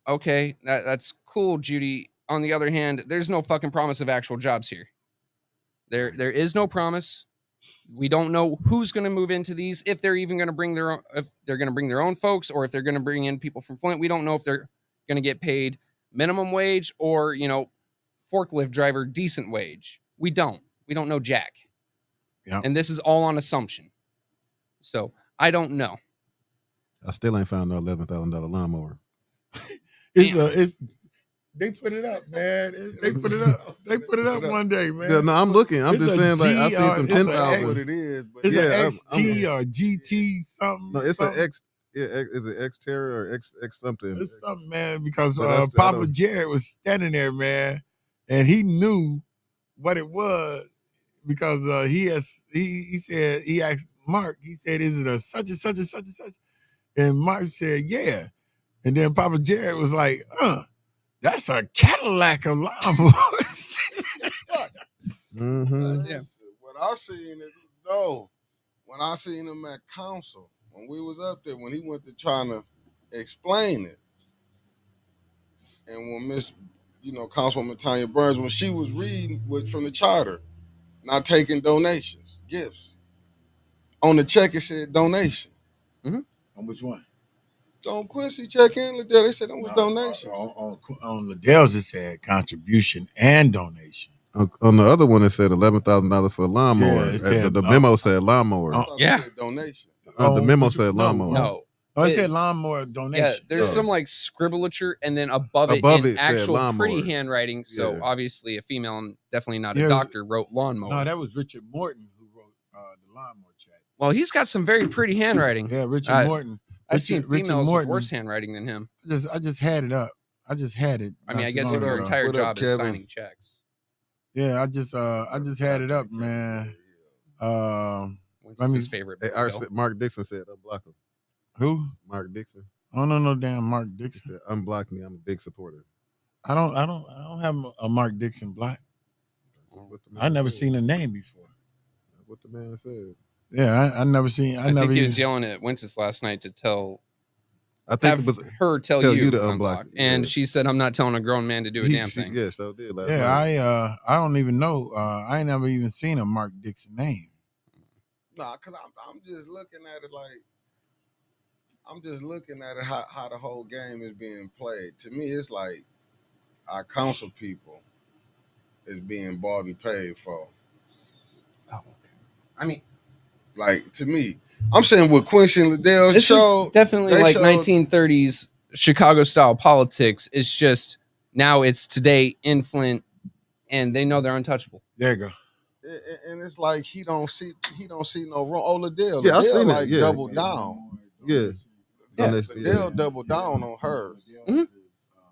Okay, that's cool, Judy. On the other hand, there's no fucking promise of actual jobs here. There is no promise. We don't know who's going to move into these, if they're even going to bring their own, if they're going to bring their own folks, or if they're going to bring in people from Flint. We don't know if they're going to get paid minimum wage or, forklift driver decent wage. We don't know jack. Yeah. And this is all on assumption. So I don't know. I still ain't found no $11,000 lawnmower. They put it up, man. They put it up. They put it up one day, man. Yeah, no, I'm looking. I'm It's just a saying, like, I G see or some it's a 10,000. What it is, but It's Yeah, an XT or GT something. No, it's an something. X. Yeah, is it X Terror or X something? It's something, man, because But that's the Papa other- Jared was standing there, man, and he knew what it was because he said he asked Mark. He said, "Is it a such and such and such and such?" And Mark said, "Yeah." And then Papa Jared was like, that's a Cadillac of lawnmowers." Yeah. What I seen is though, when I seen him at council, when we was up there, when he went to trying to explain it, and when Councilwoman Tanya Burns, when she was reading from the charter, not taking donations, gifts. On the check it said donation. On which one? On Quincy check in, look there, they said that was donations. On Liddell's it said contribution and donation. On the other one, it said $11,000 for the lawnmower. Yeah, it said, the memo said lawnmower. Yeah. It said donation. The memo said lawnmower. No. It said lawnmower donation. Yeah, there's some like scribblature, and then above it Above in it said actual lawnmower. pretty handwriting. So Yeah. obviously a female, and definitely not a Yeah. doctor, wrote lawnmower. No, that was Richard Morton who wrote the lawnmower check. Well, he's got some very pretty handwriting. Yeah, Richard Morton. I've seen Richard females with Morton. worse handwriting than him. I just had it up. I just had it. I mean, I not too guess long if their ago. entire What up, job is Kevin? signing checks. Yeah, I just had it up, man. What's Let me- his favorite? Hey, Mark Dixon said unblock him. Who? Mark Dixon. I don't know no damn Mark He Dixon. said unblock me. I'm a big supporter. I don't have a Mark Dixon block. What the man I never said. seen the name before. What the man said. Yeah, I never seen. I think he was yelling at Wences last night to I think have it was. her tell tell you you to to unblock unblock. it, And yeah. she said, "I'm not telling a grown man to do a damn thing." Yeah, so did last Yeah, night. I don't even know. I ain't never even seen a Mark Dixon name. Nah, cause I'm just looking at it like how the whole game is being played. To me, it's like our council people is being bought and paid for. Oh, okay. I mean, Like to me, I'm saying what Quincy and Liddell this showed. is definitely they like showed- 1930s Chicago style politics. It's just now it's today in Flint, and they know they're untouchable. There you go. and it's like he don't see no wrong. Oh, Liddell, Yeah, I've Liddell seen it, like yeah. doubled down. Yeah. Yeah. Liddell doubled down on hers. Mhm.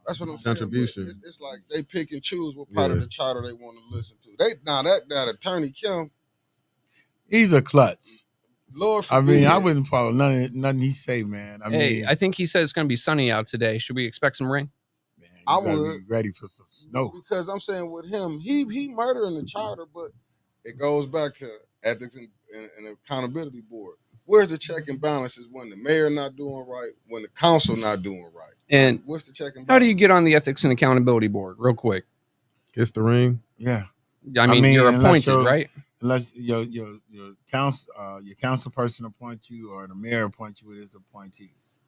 That's what I'm saying. Contribution. It's like they pick and choose what part of Yeah. the charter they want to listen to. That attorney Kim, He's a klutz. Lord I forbid. mean, I wouldn't follow nothing he say, man. I Hey, mean, I think he said it's going to be sunny out today. Should we expect some rain? man, you I gotta would. be ready for some snow. Because I'm saying with him, he murdering the charter, but it goes back to ethics and accountability board. Where's the check and balances when the mayor not doing right, when the council not doing right? And What's the check and balance? how do you get on the ethics and accountability board, real quick? Kiss the ring. Yeah, I mean you're unless appointed, you're- right? unless your council person appoints you or the mayor appoints you with his appointees.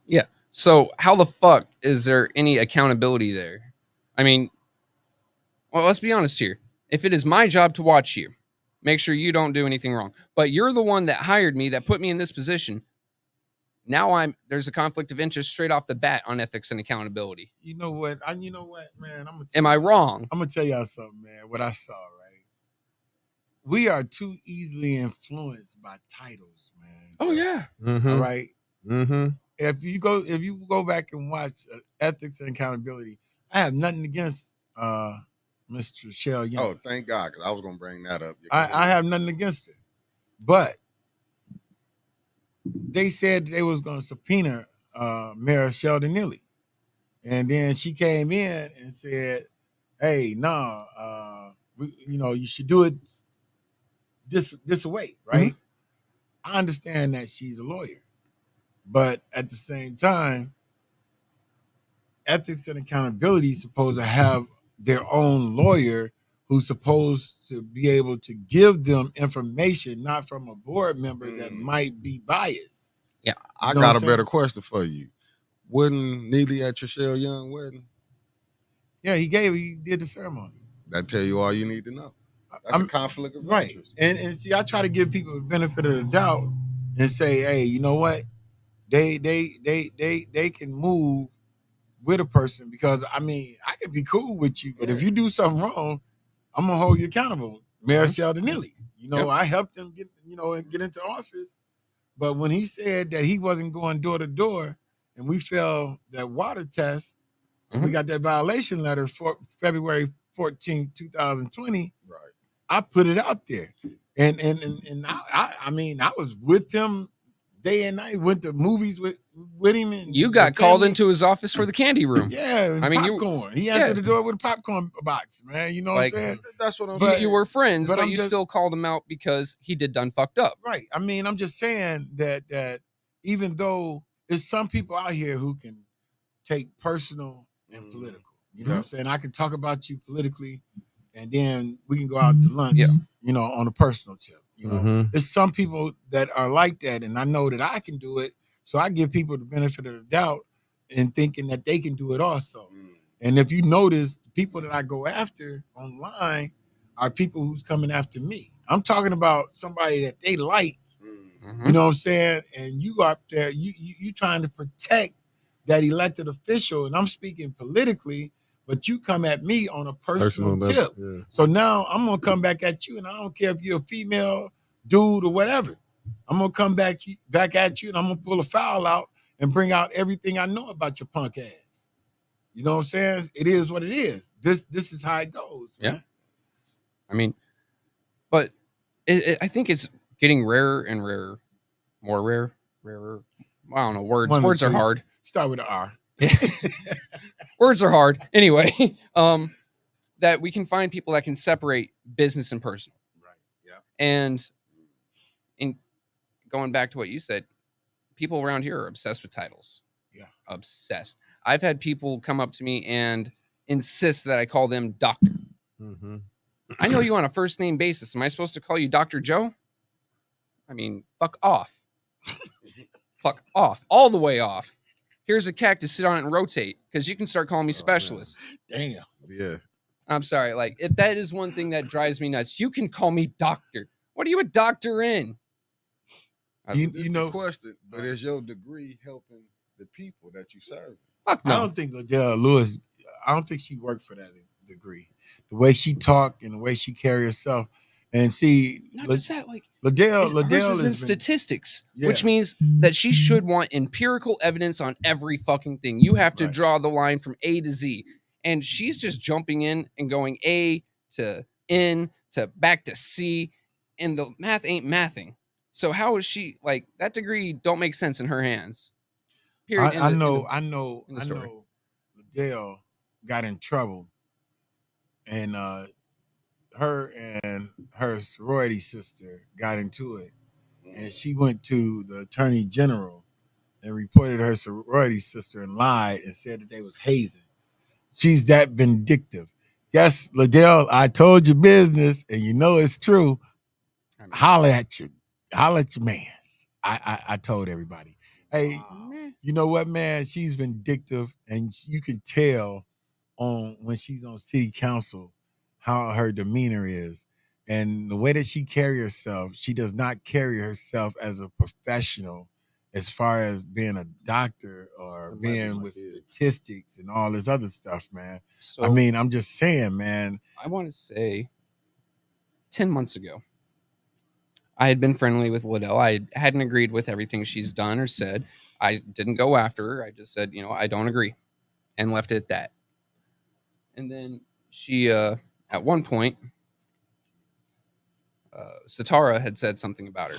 So how the fuck is there any accountability there? I mean, well, let's be honest here. If it is my job to watch you, make sure you don't do anything wrong, but you're the one that hired me, that put me in this position. Now there's a conflict of interest straight off the bat on ethics and accountability. You know what, man? Am I wrong? I'm gonna tell y'all something, man. What I saw, right? We are too easily influenced by titles, man. Oh yeah. Mm-hmm. All right. Mm-hmm. If you go back and watch ethics and accountability, I have nothing against Mr. Shell Young. Oh, thank God, because I was gonna bring that up. I have nothing against it, but they said they was going to subpoena Mayor Sheldon Neely, and then she came in and said, "Hey, you should do it this way, right?" I understand that she's a lawyer, but at the same time, ethics and accountability is supposed to have their own lawyer who's supposed to be able to give them information, not from a board member that might be biased. I You know got what a I'm better question for you. Wasn't Neely at your Shell Young wedding? Yeah, he did the ceremony. That tell you all you need to know. That's a conflict of Right. interest. And see, I try to give people the benefit of the doubt and say, hey, you know what? They can move with a person because I mean I can be cool with you, but if you do something wrong, I'm gonna hold you accountable. Mayor Sheldon Neely, I helped him get into office, but when he said that he wasn't going door to door, and we failed that water test, and we got that violation letter for February 14th, 2020. Right. I put it out there, and I mean I was with him day and night. Went to movies with him. And you got called into his office for the candy room. Yeah, and I mean popcorn. He answered the door with a popcorn box, man. You know what I'm saying? That's what I'm saying. You were friends, but you still called him out because he did done fucked up. Right. I mean, I'm just saying that even though there's some people out here who can take personal and political. You know what I'm saying? I can talk about you politically, and then we can go out to lunch, on a personal tip. There's some people that are like that, and I know that I can do it, so I give people the benefit of the doubt in thinking that they can do it also. And if you notice, the people that I go after online are people who's coming after me. I'm talking about somebody that they like, you know what I'm saying? And you go up there, you trying to protect that elected official, and I'm speaking politically, but you come at me on a personal tip. Yeah. So now I'm gonna come back at you, and I don't care if you're a female, dude, or whatever. I'm gonna come back at you, and I'm gonna pull a foul out and bring out everything I know about your punk ass. You know what I'm saying? It is what it is. This is how it goes. Yeah. Man. I mean, but I think it's getting rarer and rarer, more rarer. I don't know. Words are hard. Start with an R. Words are hard. Anyway, that we can find people that can separate business and personal. Right. Yeah. And in going back to what you said, people around here are obsessed with titles. Yeah. Obsessed. I've had people come up to me and insist that I call them doctor. I know you on a first name basis. Am I supposed to call you Dr. Joe? I mean, fuck off. Fuck off. All the way off. Here's a cactus, sit on it and rotate, because you can start calling me specialist. Damn. Yeah. I'm sorry. Like, that is one thing that drives me nuts. You can call me doctor. What are you a doctor in? You know, question, but is your degree helping the people that you serve? Fuck no. I don't think Liddell Lewis, I don't think she worked for that degree. The way she talked and the way she carried herself. And see, not just that, like Liddell is in statistics, which means that she should want empirical evidence on every fucking thing. You have to draw the line from A to Z, and she's just jumping in and going A to N to back to C, and the math ain't mathing. So how is she like that degree? Don't make sense in her hands. Period. I know. Liddell got in trouble, and her and her sorority sister got into it, and she went to the attorney general and reported her sorority sister and lied and said that they was hazing. She's that vindictive. Yes, Liddell, I told you business, and you know it's true. Holler at your mans. I told everybody. Hey, you know what, man? She's vindictive, and you can tell when she's on city council how her demeanor is. And the way that she carries herself, she does not carry herself as a professional as far as being a doctor or being with statistics and all this other stuff, man. So, I mean, I'm just saying, man. I want to say 10 months ago, I had been friendly with Liddell. I hadn't agreed with everything she's done or said. I didn't go after her. I just said, I don't agree, and left it at that. And then she, at one point, Satara had said something about her.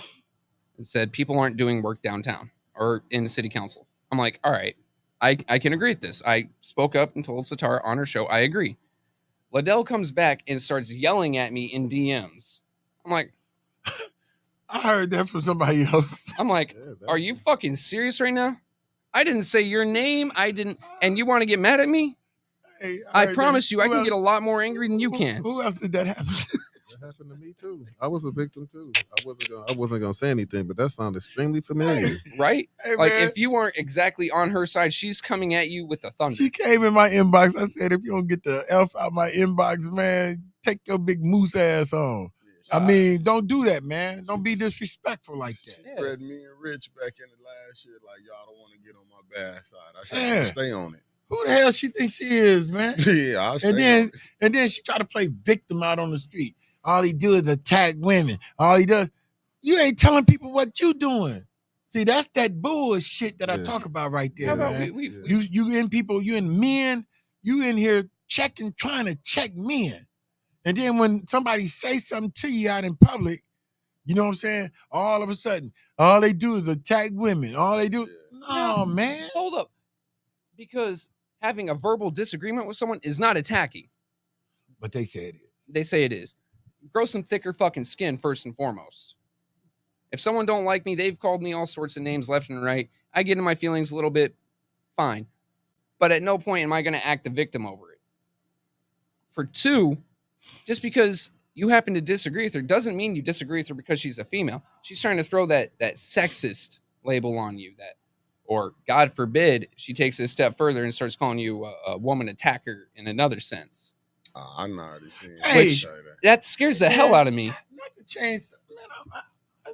It said people aren't doing work downtown or in the city council. I'm like, all right, I can agree with this. I spoke up and told Satara on her show, I agree. Liddell comes back and starts yelling at me in DMs. I'm like, I heard that from somebody else. I'm like, are you fucking serious right now? I didn't say your name. I didn't. And you want to get mad at me? Hey, I promise you, I can get a lot more angry than you can. Who else did that happen? That happened to me too. I was a victim too. I wasn't gonna say anything, but that sounded extremely familiar. Right? Hey, like man. If you weren't exactly on her side, she's coming at you with the thunder. She came in my inbox. I said, if you don't get the F out my inbox, man, take your big moose ass on. I mean, don't do that, man. Don't be disrespectful like that. She read me and Rich back in the last year, like, y'all don't want to get on my bad side. I said, stay on it. Who the hell she thinks she is, man? Yeah, and then she try to play victim out on the street. All he do is attack women. All he does, you ain't telling people what you doing. See, that's that bullshit that I talk about right there. How about man. we You in people, you in men, you in here trying to check men. And then when somebody say something to you out in public, you know what I'm saying? All of a sudden, all they do is attack women. All they do, no, man. Hold up. Because having a verbal disagreement with someone is not attacking. But they say it is. They say it is. Grow some thicker fucking skin first and foremost. If someone don't like me, they've called me all sorts of names left and right. I get in my feelings a little bit, fine. But at no point am I going to act the victim over it. For two, just because you happen to disagree with her doesn't mean you disagree with her because she's a female. She's trying to throw that sexist label on you, or God forbid, she takes it a step further and starts calling you a woman attacker in another sense. I'm already seeing that scares the hell out of me. Not to change, man.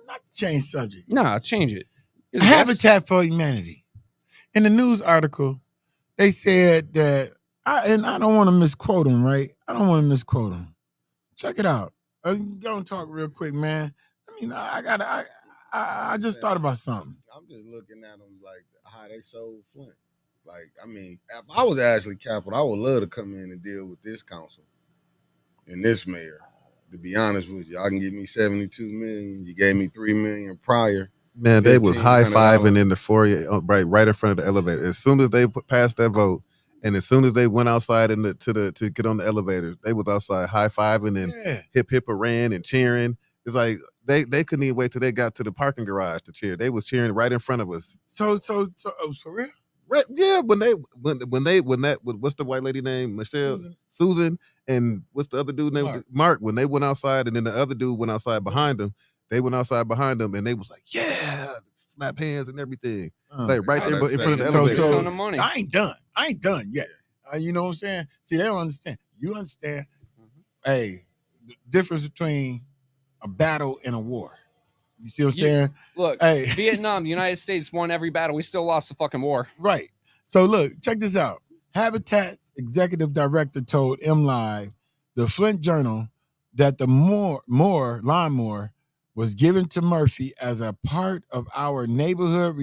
Not to change subject. Nah, change it. Habitat for Humanity. In the news article, they said that, and I don't want to misquote them, right? I don't want to misquote them. Check it out. Go and talk real quick, man. I mean, I just thought about something. I'm just looking at them like how they sold Flint. Like, I mean, if I was Ashley Capital, I would love to come in and deal with this council and this mayor. To be honest with you, I can give me $72 million. You gave me $3 million prior. Man, they was high-fiving in the foyer, right in front of the elevator. As soon as they passed that vote, and as soon as they went outside to get on the elevator, they was outside high-fiving and hip hooray and cheering. It's like they couldn't even wait till they got to the parking garage to cheer. They was cheering right in front of us. So for real? Right, yeah, when what's the white lady name? Michelle, Susan, and what's the other dude name? Mark. When they went outside, and then the other dude went outside behind them. They went outside behind them, and they was like, "Yeah," slap hands and everything, like right there in front of the elevator. So, ton of money. I ain't done yet. You know what I'm saying? See, they don't understand. You understand? Hey, the difference between a battle and a war. You see what I'm saying? Look, hey. Vietnam, the United States won every battle. We still lost the fucking war. Right. So look, check this out. Habitat's executive director told MLive, the Flint Journal, that the lawnmower was given to Murphy as a part of our neighborhood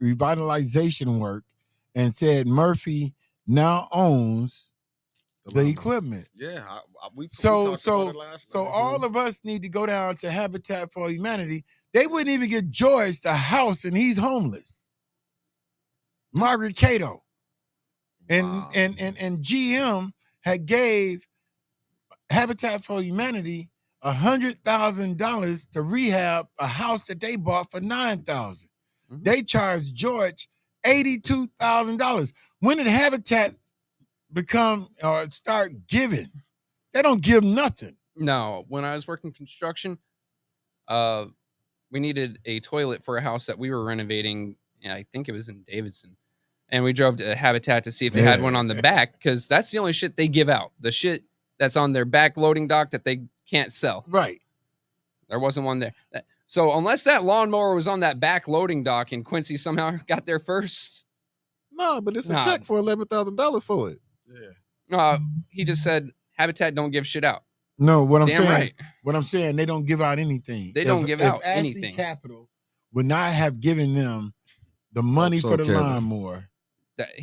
revitalization work, and said Murphy now owns the equipment. Yeah, we so all of us need to go down to Habitat for Humanity. They wouldn't even get George the house, and he's homeless. Margaret Cato, and GM had gave Habitat for Humanity $100,000 to rehab a house that they bought for $9,000. Mm-hmm. They charged George $82,000. When did Habitat become or start giving? They don't give nothing. No, when I was working construction, we needed a toilet for a house that we were renovating. Yeah, I think it was in Davidson. And we drove to Habitat to see if they had one on the back, because that's the only shit they give out. The shit that's on their back loading dock that they can't sell. Right. There wasn't one there. So unless that lawnmower was on that back loading dock and Quincy somehow got there first. No, but it's a check for $11,000 for it. Yeah. He just said Habitat don't give shit out. No, what I'm Damn saying, right. What I'm saying, they don't give out anything. They don't give out Ashley anything. Capital would not have given them the money for the lawnmower,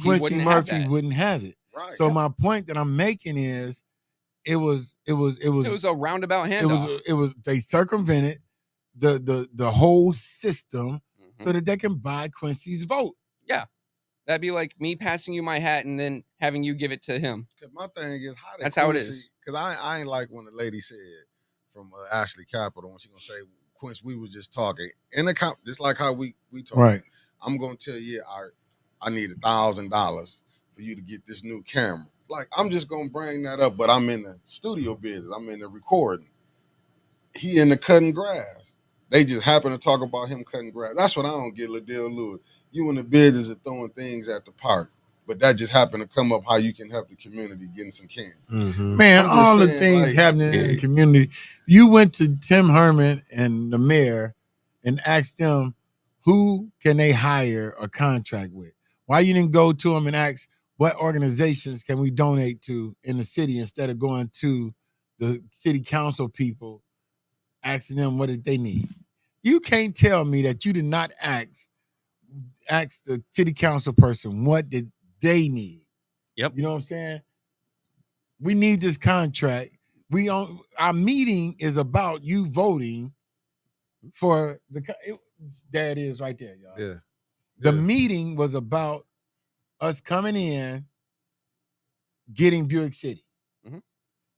Quincy Murphy wouldn't have it. Right. So my point that I'm making is, it was a roundabout handoff. It was they circumvented the whole system so that they can buy Quincy's vote. Yeah. That'd be like me passing you my hat and then having you give it to him. Because my thing is, that's how it is. Because I ain't like when the lady said from Ashley Capital, when she gonna say, Quincy, we was just talking in the just like how we talk. Right. I'm gonna tell you, I need $1,000 for you to get this new camera. Like, I'm just gonna bring that up, but I'm in the studio business. I'm in the recording. He in the cutting grass. They just happen to talk about him cutting grass. That's what I don't get, Ladell Lewis. You in the business of throwing things at the park, but that just happened to come up how you can help the community getting some cans. Mm-hmm. Man, all the things happening in the community. You went to Tim Herman and the mayor and asked them, who can they hire a contract with? Why you didn't go to them and ask, what organizations can we donate to in the city instead of going to the city council people, asking them what did they need. You can't tell me that you did not ask the city council person what did they need. Yep. You know what I'm saying? We need this contract. Our meeting is about you voting for there it is right there, y'all. Yeah. The meeting was about us coming in, getting Buick City. Mm-hmm.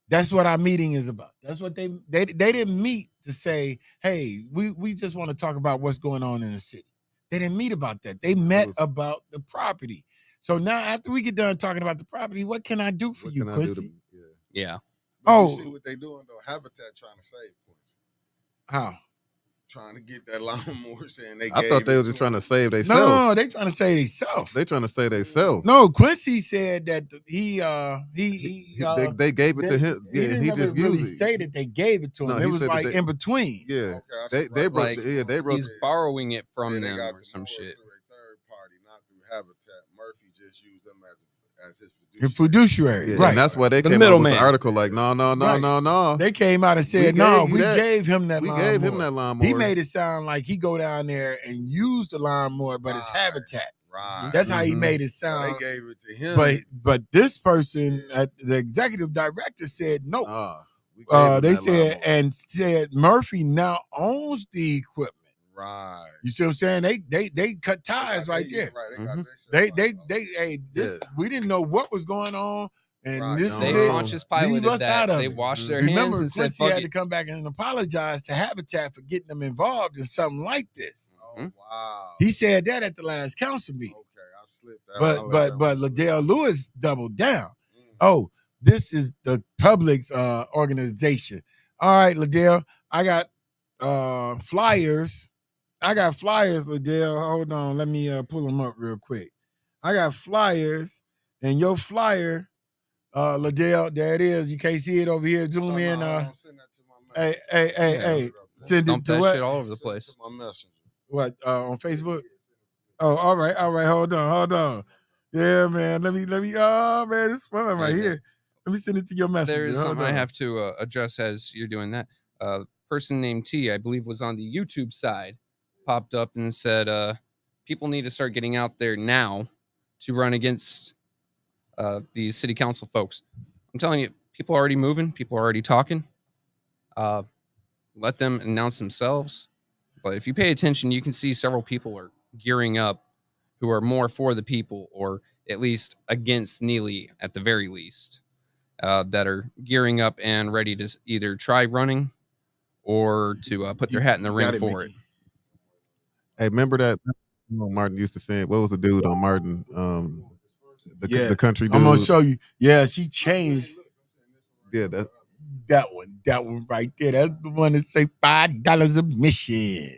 That's what our meeting is about. That's what they didn't meet to say, hey, we just want to talk about what's going on in the city. They didn't meet about that. They met about the property. So now after we get done talking about the property, what can I do for you, Quincy? Yeah. But you see what they doing though? Habitat trying to save Quincy. How? Trying to get that lawnmower saying they. I thought they was just trying to save themselves. No, they trying to save themselves. They trying to save themselves. No, Quincy said that they gave it to him. Yeah, he just really used it. Say that they gave it to him. No, it was like in between. Yeah, okay, they wrote. Like, they wrote. He's borrowing it from them got or some shit. Through a third party, not through Habitat. Murphy just used them as his fiduciary. Yeah, right. And that's why they came out with the article like, no. They came out and said, we gave him that lawnmower. We gave him that lawnmower. He made it sound like he go down there and use the lawnmower, but it's Habitat. Right. That's how he made it sound. So they gave it to him. But this person, the executive director said no. They said lawnmower. said Murphy now owns the equipment. Right. You see what I'm saying? They cut ties right there. Right. We didn't know what was going on. And this they is conscious piloted that. They washed their hands and said, Quincy had to come back and apologize to Habitat for getting them involved in something like this. Oh, wow. He said that at the last council meeting. Okay, I slipped that. But Liddell Lewis doubled down. Oh, this is the public's organization. All right, Liddell, I got flyers. Liddell. Hold on. Let me pull them up real quick. I got flyers, and your flyer, Liddell, there it is. You can't see it over here. Zoom in. Hey. Send it to what? Shit all over the place. My messenger. What, on Facebook? Oh, all right. Hold on. Yeah, man. Let me. Oh, man, it's fun right here. Let me send it to your messenger. There's something I have to address as you're doing that. Person named T, I believe, was on the YouTube side, popped up and said, people need to start getting out there now to run against the city council folks. I'm telling you, people are already moving. People are already talking. Let them announce themselves. But if you pay attention, you can see several people are gearing up who are more for the people, or at least against Neely at the very least, that are gearing up and ready to either try running or to put their hat in the ring for it. Hey, remember that Martin used to say, what was the dude on Martin? The country dude. I'm going to show you. Yeah, she changed. Yeah, that one right there. That's the one that say $5 admission.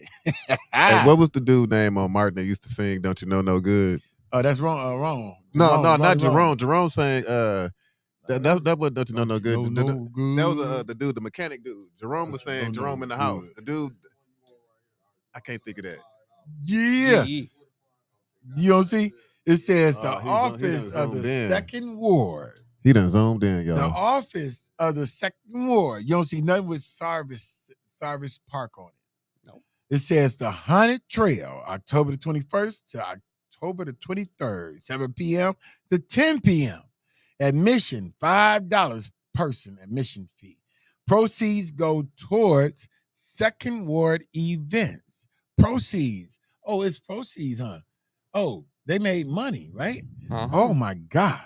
Hey, what was the dude name on Martin that used to sing "Don't You Know No Good"? Oh, that's wrong. Wrong. No, not Jerome. Jerome sang that was "Don't You Know No Good." That was the dude, the mechanic dude. Jerome was saying "Jerome in the House." The dude, I can't think of that. Yeah, you don't see. It says the office of the second ward. He done zoomed in, y'all. The office of the second ward. You don't see nothing with Sarvis Park on it. No. It says the Haunted Trail, October the 21st to October the 23rd, 7 p.m. to 10 p.m. Admission, $5 person admission fee. Proceeds go towards second ward events. Proceeds. Oh, it's proceeds, huh? Oh, they made money, right? Uh-huh. Oh, my God.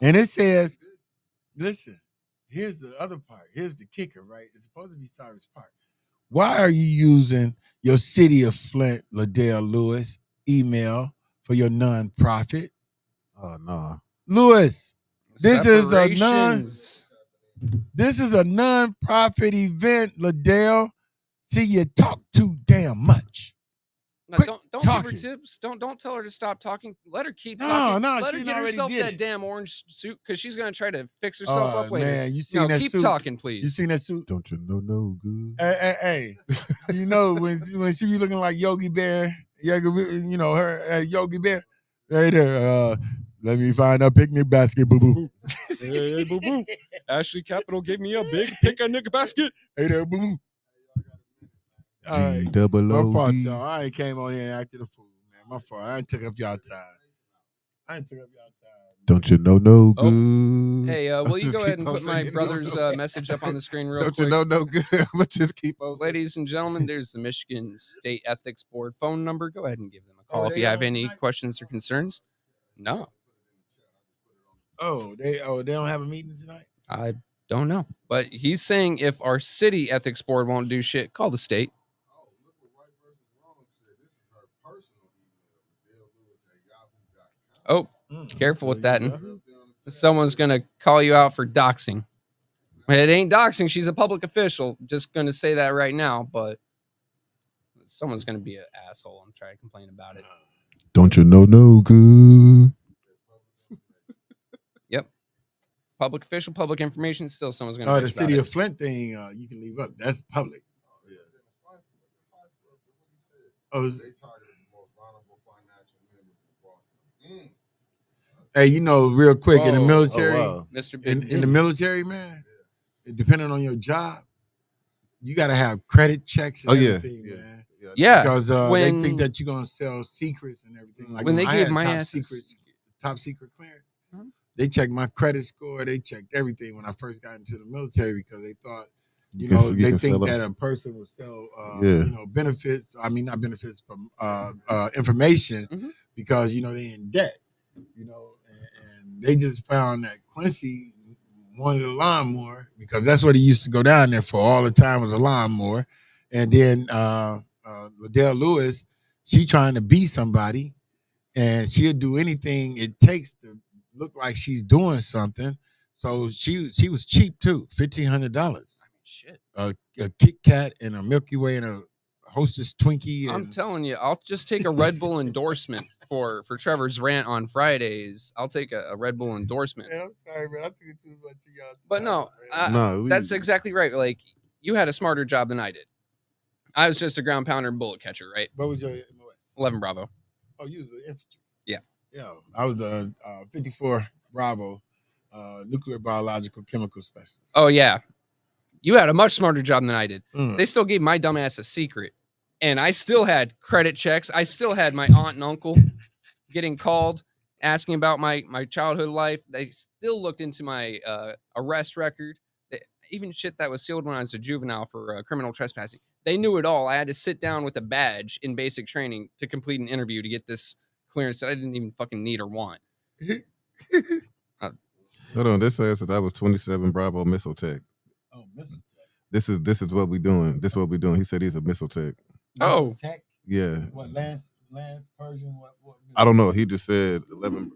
And it says, listen, here's the other part. Here's the kicker, right? It's supposed to be Cyrus Park. Why are you using your City of Flint, Liddell Lewis, email for your nonprofit? Oh, no. Lewis, this is a nonprofit event, Liddell. See, you talk too damn much. No, don't give her tips. Don't tell her to stop talking. Let her keep talking. Let her get herself that damn orange suit, because she's gonna try to fix herself up later. Man, you seen that keep suit? talking, please. You seen that suit? Don't you know no good? Hey. You know when she be looking like Yogi Bear, you know her Yogi Bear right there. Let me find a picnic basket, boo boo. Hey, boo boo. Ashley Capital gave me a big picnic basket. Hey there, boo boo. All right. My fault, G-double-O-D. y'all. I ain't came on here and acted a fool, man. My fault. I ain't took up y'all time. Don't you know no Oh. good? Hey, will you Just go ahead keep and on put my singing. brother's message up on the screen real Don't quick? you know no good? But just keep on singing. Ladies and gentlemen, there's the Michigan State Ethics Board phone number. Go ahead and give them a call if you have any questions or concerns. No. They don't have a meeting tonight? I don't know. But he's saying if our city ethics board won't do shit, call the state. Oh, look what Right versus Wrong said. This is her personal email. Oh, careful with that. Someone's going to call you out for doxing. It ain't doxing. She's a public official. Just going to say that right now. But someone's going to be an asshole and try to complain about it. Don't you know no good? Yep. Public official, public information. Still, someone's going to. Oh, the city of Flint thing. You can leave up. That's public. Oh, hey, real quick in the military, Mr. In the military, man. Depending on your job, you got to have credit checks. And everything, man. Yeah, because they think that you're gonna sell secrets and everything. Like when they gave my top secret clearance, they checked my credit score. They checked everything when I first got into the military because they thought, they think that a person will sell, benefits. I mean, not benefits, but information because they in debt. And they just found that Quincy wanted a lawnmower because that's what he used to go down there for all the time was a lawnmower. And then Liddell Lewis, she trying to be somebody, and she'll do anything it takes to look like she's doing something. So she was cheap too, $1,500. Shit. A Kit Kat and a Milky Way and a Hostess Twinkie. I'm telling you, I'll just take a Red Bull endorsement for Trevor's rant on Fridays. I'll take a Red Bull endorsement. Man, I'm sorry, man. I took it too much of y'all. But no, that's exactly right. Like, you had a smarter job than I did. I was just a ground pounder and bullet catcher, right? What was your MOS? 11 Bravo. Oh, you was the infantry. Yeah. Yeah, I was the 54 Bravo, nuclear biological chemical specialist. Oh, yeah. You had a much smarter job than I did. They still gave my dumbass a secret. And I still had credit checks. I still had my aunt and uncle getting called, asking about my childhood life. They still looked into my arrest record. Even shit that was sealed when I was a juvenile for criminal trespassing. They knew it all. I had to sit down with a badge in basic training to complete an interview to get this clearance that I didn't even fucking need or want. Hold on. This says that I was 27 Bravo missile tech. Oh, missile tech. This is what we doing. This is what we doing. He said he's a missile tech. Oh, tech? Yeah. What Lance Persian? What I don't know. He just said 11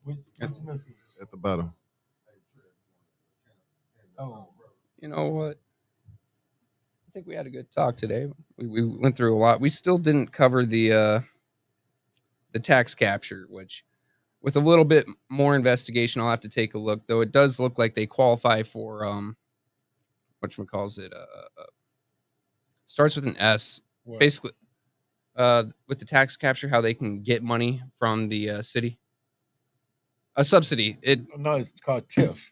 which missiles? at the bottom. Oh, you know what? I think we had a good talk today. We went through a lot. We still didn't cover the tax capture, which with a little bit more investigation, I'll have to take a look. Though it does look like they qualify for whatchamacallit, starts with an S. what? Basically, with the tax capture, how they can get money from the city. A subsidy. No, it's called TIF.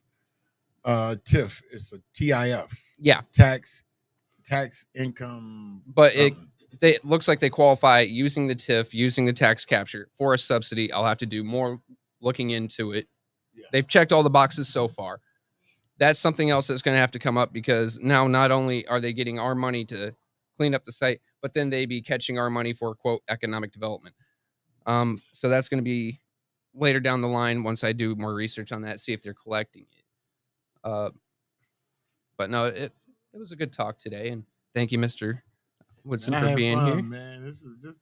TIF. It's a TIF. Yeah. Tax income. But it looks like they qualify using the TIF, using the tax capture for a subsidy. I'll have to do more looking into it. Yeah. They've checked all the boxes so far. That's something else that's going to have to come up because now not only are they getting our money to clean up the site, but then they be catching our money for, quote, economic development. So that's going to be later down the line once I do more research on that, see if they're collecting it. But no, it was a good talk today, and thank you, Mr. Woodson, for being here. Man, this is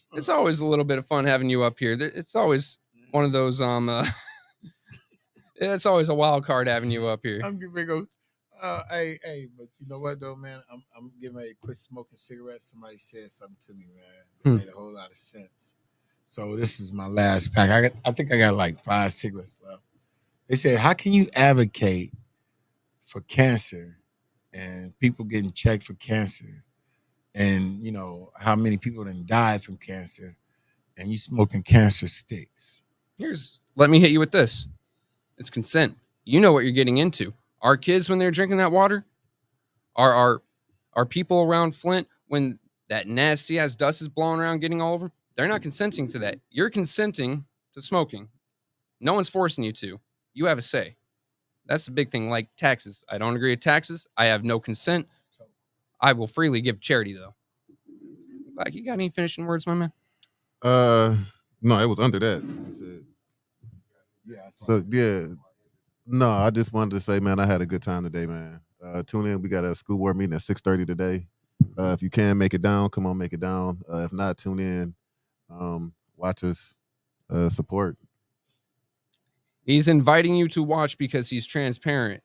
fun. It's always a little bit of fun having you up here. It's always one of those it's always a wild card having you up here. I'm getting ready to go. Hey, but you know what though, man? I'm getting ready to quit smoking cigarettes. Somebody said something to me, man. It made a whole lot of sense. So this is my last pack. I think I got like 5 cigarettes left. They said, how can you advocate for cancer and people getting checked for cancer, and how many people done died from cancer, and you smoking cancer sticks? Let me hit you with this. It's consent. You know what you're getting into. Our kids, when they're drinking that water, our people around Flint, when that nasty ass dust is blowing around, getting all over, they're not consenting to that. You're consenting to smoking. No one's forcing you to. You have a say. That's the big thing. Like taxes. I don't agree with taxes. I have no consent. I will freely give charity, though. Like, you got any finishing words, my man? No, it was under that. He said. Yeah. So yeah. No, I just wanted to say, man, I had a good time today, man. Tune in. We got a school board meeting at 6:30 today. If you can make it down, come on, make it down. If not, tune in. Watch us. Support. He's inviting you to watch because he's transparent.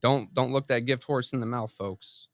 Don't look that gift horse in the mouth, folks.